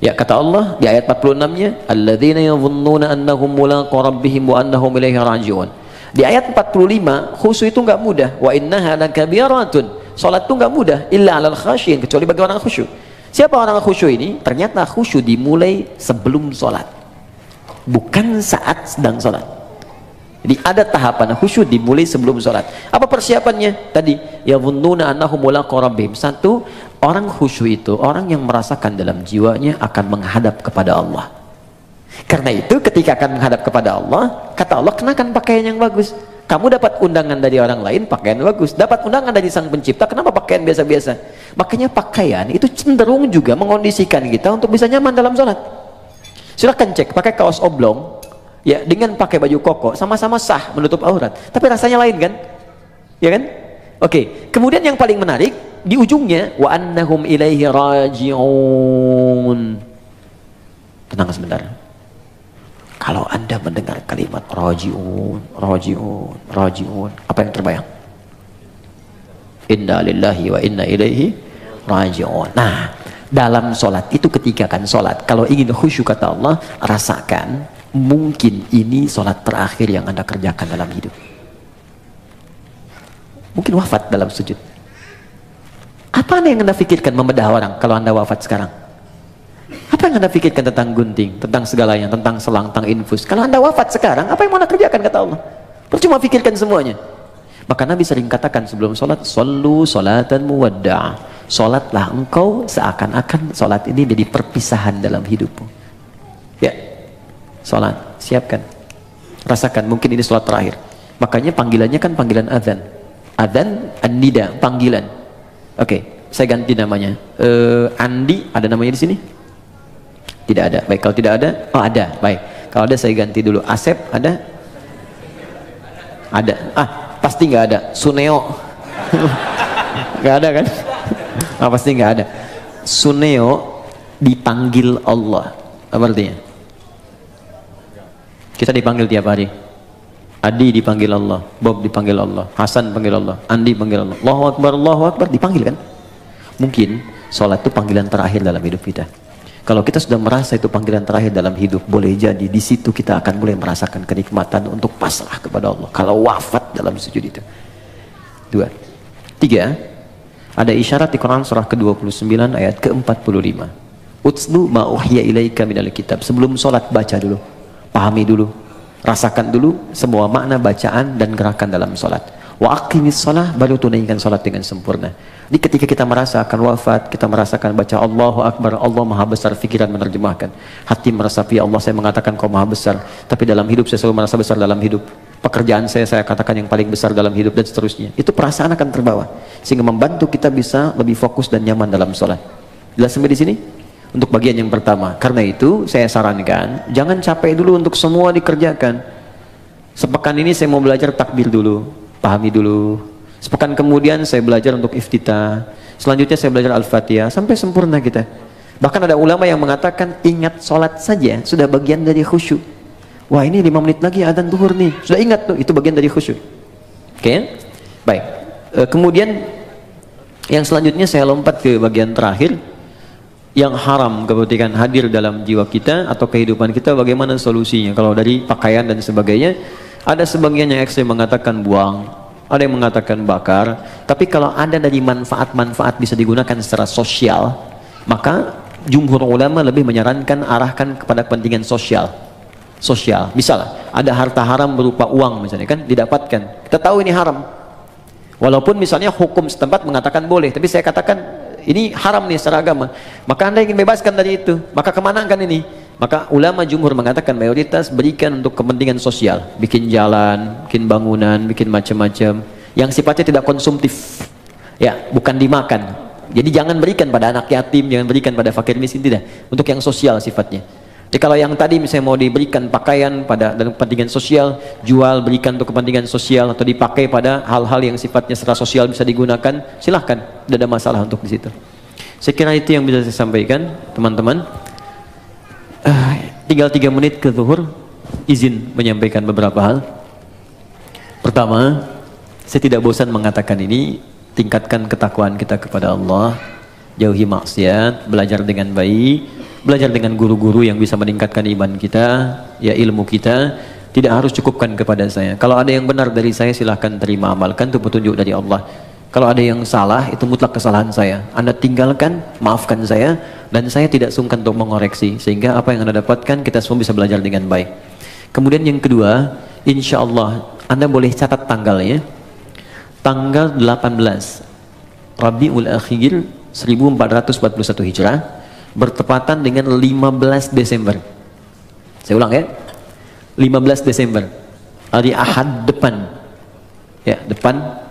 Ya, kata Allah di ayat 46-nya, alladzina yadhunnuna annahum mulaqu rabbihim wa annahum ilaihi raji'un. Di ayat 45, khusyuk itu enggak mudah. Wa innaha lakabiratun. Salat itu enggak mudah, illa 'alal khasyin, kecuali bagi orang khusyuk. Siapa orang khusyuk ini? Ternyata khusyuk dimulai sebelum salat, bukan saat sedang salat. Jadi ada tahapan khusyuk dimulai sebelum salat. Apa persiapannya? Tadi, yadhunnuna annahum mulaqu rabbihim. Satu, orang khusyuk itu orang yang merasakan dalam jiwanya akan menghadap kepada Allah. Karena itu ketika akan menghadap kepada Allah, kata Allah, kenakan pakaian yang bagus. Kamu dapat undangan dari orang lain, pakaian bagus. Dapat undangan dari sang pencipta, kenapa pakaian biasa-biasa? Makanya pakaian itu cenderung juga mengondisikan kita untuk bisa nyaman dalam sholat. Silahkan cek, pakai kaos oblong ya dengan pakai baju koko, sama-sama sah menutup aurat, tapi rasanya lain kan? Ya kan? Oke, kemudian yang paling menarik di ujungnya, wa annahum ilaihi raji'un. Tenang sebentar. Kalau Anda mendengar kalimat raji'un, raji'un, raji'un, apa yang terbayang? Inna lillahi wa inna ilaihi raji'un. Nah, dalam sholat itu, ketika kan sholat, kalau ingin khusyuk kata Allah, rasakan mungkin ini sholat terakhir yang Anda kerjakan dalam hidup. Mungkin wafat dalam sujud. Apa yang Anda pikirkan membedah orang kalau Anda wafat sekarang? Apa yang Anda pikirkan tentang gunting, tentang segalanya, tentang selang, tentang infus? Kalau Anda wafat sekarang, apa yang mau Anda kerjakan kata Allah? Percuma pikirkan semuanya. Maka Nabi sering katakan sebelum sholat, sallu sholatan muwadda'. Sholatlah engkau seakan-akan sholat ini jadi perpisahan dalam hidupmu. Ya, sholat, siapkan, rasakan mungkin ini sholat terakhir. Makanya panggilannya kan panggilan adzan. Adzan, an-nida, panggilan. Oke, saya ganti namanya. Andi, ada namanya di sini? Tidak ada. Baik, kalau tidak ada, oh ada. Baik, kalau ada saya ganti dulu. Asep ada? Ada. Ah, pasti nggak ada. Suneo, nggak ada kan? Ah, pasti nggak ada. Suneo dipanggil Allah. Apa artinya? Kita dipanggil tiap hari. Adi dipanggil Allah, Bob dipanggil Allah, Hasan panggil Allah, Andi panggil Allah. Allahu Akbar, dipanggil kan? Mungkin sholat itu panggilan terakhir dalam hidup kita. Kalau kita sudah merasa itu panggilan terakhir dalam hidup, boleh jadi di situ kita akan mulai merasakan kenikmatan untuk pasrah kepada Allah. Kalau wafat dalam sujud itu. 2. 3. Ada isyarat di Quran surah ke-29 ayat ke-45. Utslu ma uhya ilaika minal kitab. Sebelum sholat baca dulu, pahami dulu, rasakan dulu semua makna bacaan dan gerakan dalam sholat. Wa aqimis shalah, baru tunaikan sholat dengan sempurna. Jadi ketika kita merasa akan wafat, kita merasakan baca Allahu Akbar, Allah Maha Besar, pikiran menerjemahkan, hati meresapi, Allah saya mengatakan kau Maha Besar, tapi dalam hidup saya selalu merasa besar dalam hidup. Pekerjaan saya katakan yang paling besar dalam hidup, dan seterusnya. Itu perasaan akan terbawa, sehingga membantu kita bisa lebih fokus dan nyaman dalam sholat. Jelas sampai di sini? Untuk bagian yang pertama. Karena itu saya sarankan, jangan capek dulu untuk semua dikerjakan. Sepekan ini saya mau belajar takbir dulu, pahami dulu. Sepekan kemudian saya belajar untuk iftitah, selanjutnya saya belajar Al-Fatihah, sampai sempurna kita. Bahkan ada ulama yang mengatakan ingat sholat saja sudah bagian dari khusyuk. Wah, ini 5 menit lagi adzan zuhur nih, sudah ingat tuh, itu bagian dari khusyuk. Oke? Baik, Kemudian yang selanjutnya saya lompat ke bagian terakhir, yang haram ketika hadir dalam jiwa kita atau kehidupan kita, bagaimana solusinya? Kalau dari pakaian dan sebagainya, ada sebagian yang ekstrem mengatakan buang, ada yang mengatakan bakar. Tapi kalau ada dari manfaat-manfaat bisa digunakan secara sosial, maka jumhur ulama lebih menyarankan arahkan kepada kepentingan sosial. Misal ada harta haram berupa uang misalnya kan didapatkan, kita tahu ini haram, walaupun misalnya hukum setempat mengatakan boleh, tapi saya katakan ini haram nih secara agama, maka anda ingin bebaskan dari itu, maka kemana kan ini? Maka ulama jumhur mengatakan mayoritas berikan untuk kepentingan sosial, bikin jalan, bikin bangunan, bikin macam-macam yang sifatnya tidak konsumtif, ya bukan dimakan. Jadi jangan berikan pada anak yatim, jangan berikan pada fakir miskin, tidak, untuk yang sosial sifatnya. Jadi kalau yang tadi misalnya mau diberikan pakaian pada dalam kepentingan sosial, jual berikan untuk kepentingan sosial, atau dipakai pada hal-hal yang sifatnya secara sosial bisa digunakan, silahkan, tidak ada masalah untuk di situ. Saya kira itu yang bisa saya sampaikan, teman-teman. Tinggal 3 menit ke zuhur, izin menyampaikan beberapa hal. Pertama, saya tidak bosan mengatakan ini, tingkatkan ketakwaan kita kepada Allah, jauhi maksiat, belajar dengan baik, belajar dengan guru-guru yang bisa meningkatkan iman kita, ya ilmu kita. Tidak harus cukupkan kepada saya. Kalau ada yang benar dari saya, silahkan terima, amalkan, itu petunjuk dari Allah. Kalau ada yang salah, itu mutlak kesalahan saya. Anda tinggalkan, maafkan saya, dan saya tidak sungkan untuk mengoreksi, sehingga apa yang Anda dapatkan kita semua bisa belajar dengan baik. Kemudian yang kedua, insya Allah Anda boleh catat tanggalnya, tanggal 18 Rabiul Akhir 1441 Hijrah, bertepatan dengan 15 Desember. Saya ulang ya, 15 Desember, hari Ahad depan, ya depan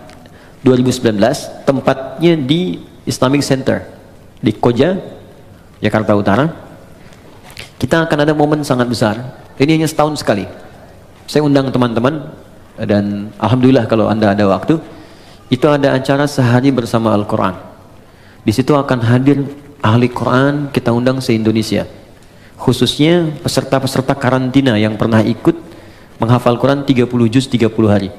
2019, tempatnya di Islamic Center di Koja, Jakarta Utara. Kita akan ada momen sangat besar. Ini hanya setahun sekali. Saya undang teman-teman, dan alhamdulillah kalau Anda ada waktu, itu ada acara sehari bersama Al-Quran. Di situ akan hadir ahli Quran, kita undang se-Indonesia, khususnya peserta-peserta karantina yang pernah ikut menghafal Quran 30 juz 30 hari.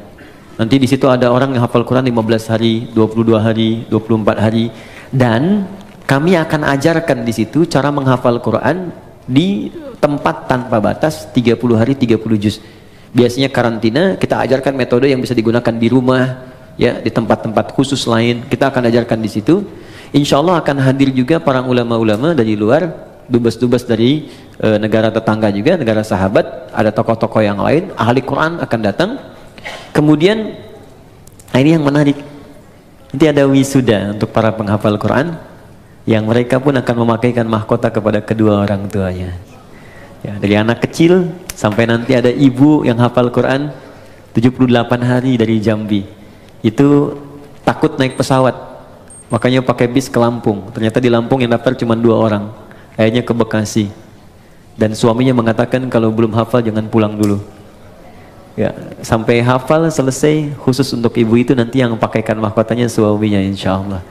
Nanti di situ ada orang yang hafal Quran 15 hari, 22 hari, 24 hari, dan kami akan ajarkan di situ cara menghafal Quran di tempat tanpa batas 30 hari 30 juz. Biasanya karantina, kita ajarkan metode yang bisa digunakan di rumah, ya di tempat-tempat khusus lain, kita akan ajarkan di situ. Insya Allah akan hadir juga para ulama-ulama dari luar, dubes-dubes dari negara tetangga juga, negara sahabat, ada tokoh-tokoh yang lain, ahli Quran akan datang. Kemudian, ini yang menarik, nanti ada wisuda untuk para penghafal Quran, yang mereka pun akan memakaikan mahkota kepada kedua orang tuanya. Ya, dari anak kecil sampai nanti ada ibu yang hafal Quran 78 hari dari Jambi. Itu takut naik pesawat, makanya pakai bis ke Lampung. Ternyata di Lampung yang daftar cuma 2 orang, akhirnya ke Bekasi. Dan suaminya mengatakan kalau belum hafal jangan pulang dulu. Ya, sampai hafal selesai, khusus untuk ibu itu nanti yang pakaikan mahkotanya suaminya, insya Allah.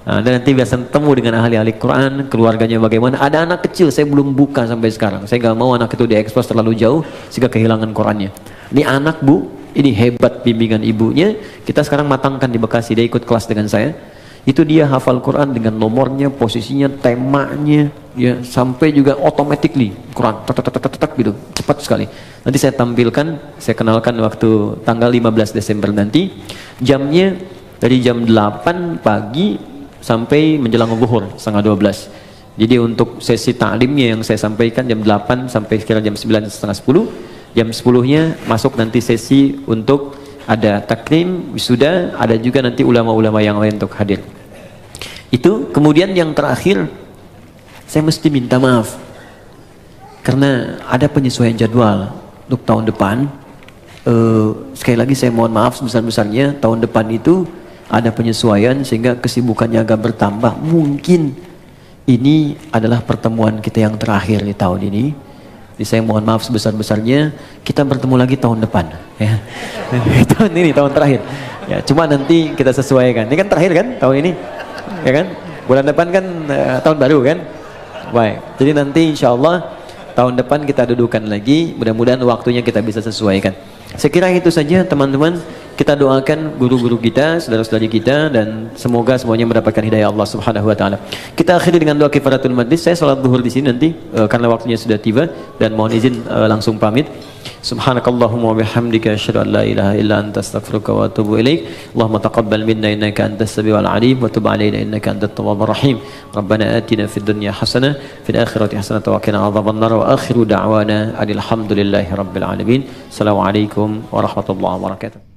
Nah, dan nanti biasa ketemu dengan ahli-ahli Quran, keluarganya bagaimana. Ada anak kecil, saya belum buka sampai sekarang. Saya nggak mau anak itu diekspos terlalu jauh sehingga kehilangan Qurannya. Ini anak bu, ini hebat bimbingan ibunya. Kita sekarang matangkan di Bekasi, dia ikut kelas dengan saya. Itu dia hafal Quran dengan nomornya, posisinya, temanya, ya sampai juga automatically Quran tak gitu, cepat sekali. Nanti saya tampilkan, saya kenalkan waktu tanggal 15 Desember nanti, jamnya dari jam 8 pagi sampai menjelang zuhur setengah 12. Jadi untuk sesi ta'limnya yang saya sampaikan jam 8 sampai sekitar jam 9 setengah 10. Jam 10-nya masuk nanti sesi untuk ada taklim, wisuda, ada juga nanti ulama-ulama yang lain untuk hadir. Itu. Kemudian yang terakhir, saya mesti minta maaf karena ada penyesuaian jadwal untuk tahun depan. Sekali lagi saya mohon maaf sebesar-besarnya, tahun depan itu ada penyesuaian sehingga kesibukannya agak bertambah. Mungkin ini adalah pertemuan kita yang terakhir di tahun ini. Jadi saya mohon maaf sebesar-besarnya, kita bertemu lagi tahun depan ya. Tahun ini tahun terakhir ya, cuma nanti kita sesuaikan. Ini kan terakhir kan tahun ini ya kan, bulan depan kan tahun baru kan. Baik, jadi nanti insya Allah tahun depan kita dudukan lagi, mudah-mudahan waktunya kita bisa sesuaikan. Saya kira itu saja teman-teman. Kita doakan guru-guru kita, saudara-saudari kita, dan semoga semuanya mendapatkan hidayah Allah Subhanahu wa taala. Kita akhiri dengan doa kifaratul majlis. Saya salat zuhur di sini nanti karena waktunya sudah tiba, dan mohon izin langsung pamit. Subhanakallahumma wa bihamdika asyhadu an la ilaha illa anta astaghfiruka wa atubu ilaik. Allahumma taqabbal minna innaka antas samiul alim wa tub alaina innaka antat tawwabur rahim. Rabbana atina fid dunya hasanah fil akhirati hasanah wa qina adzabannar wa akhiru da'wana alhamdulillahi rabbil alamin. Assalamualaikum warahmatullahi wabarakatuh.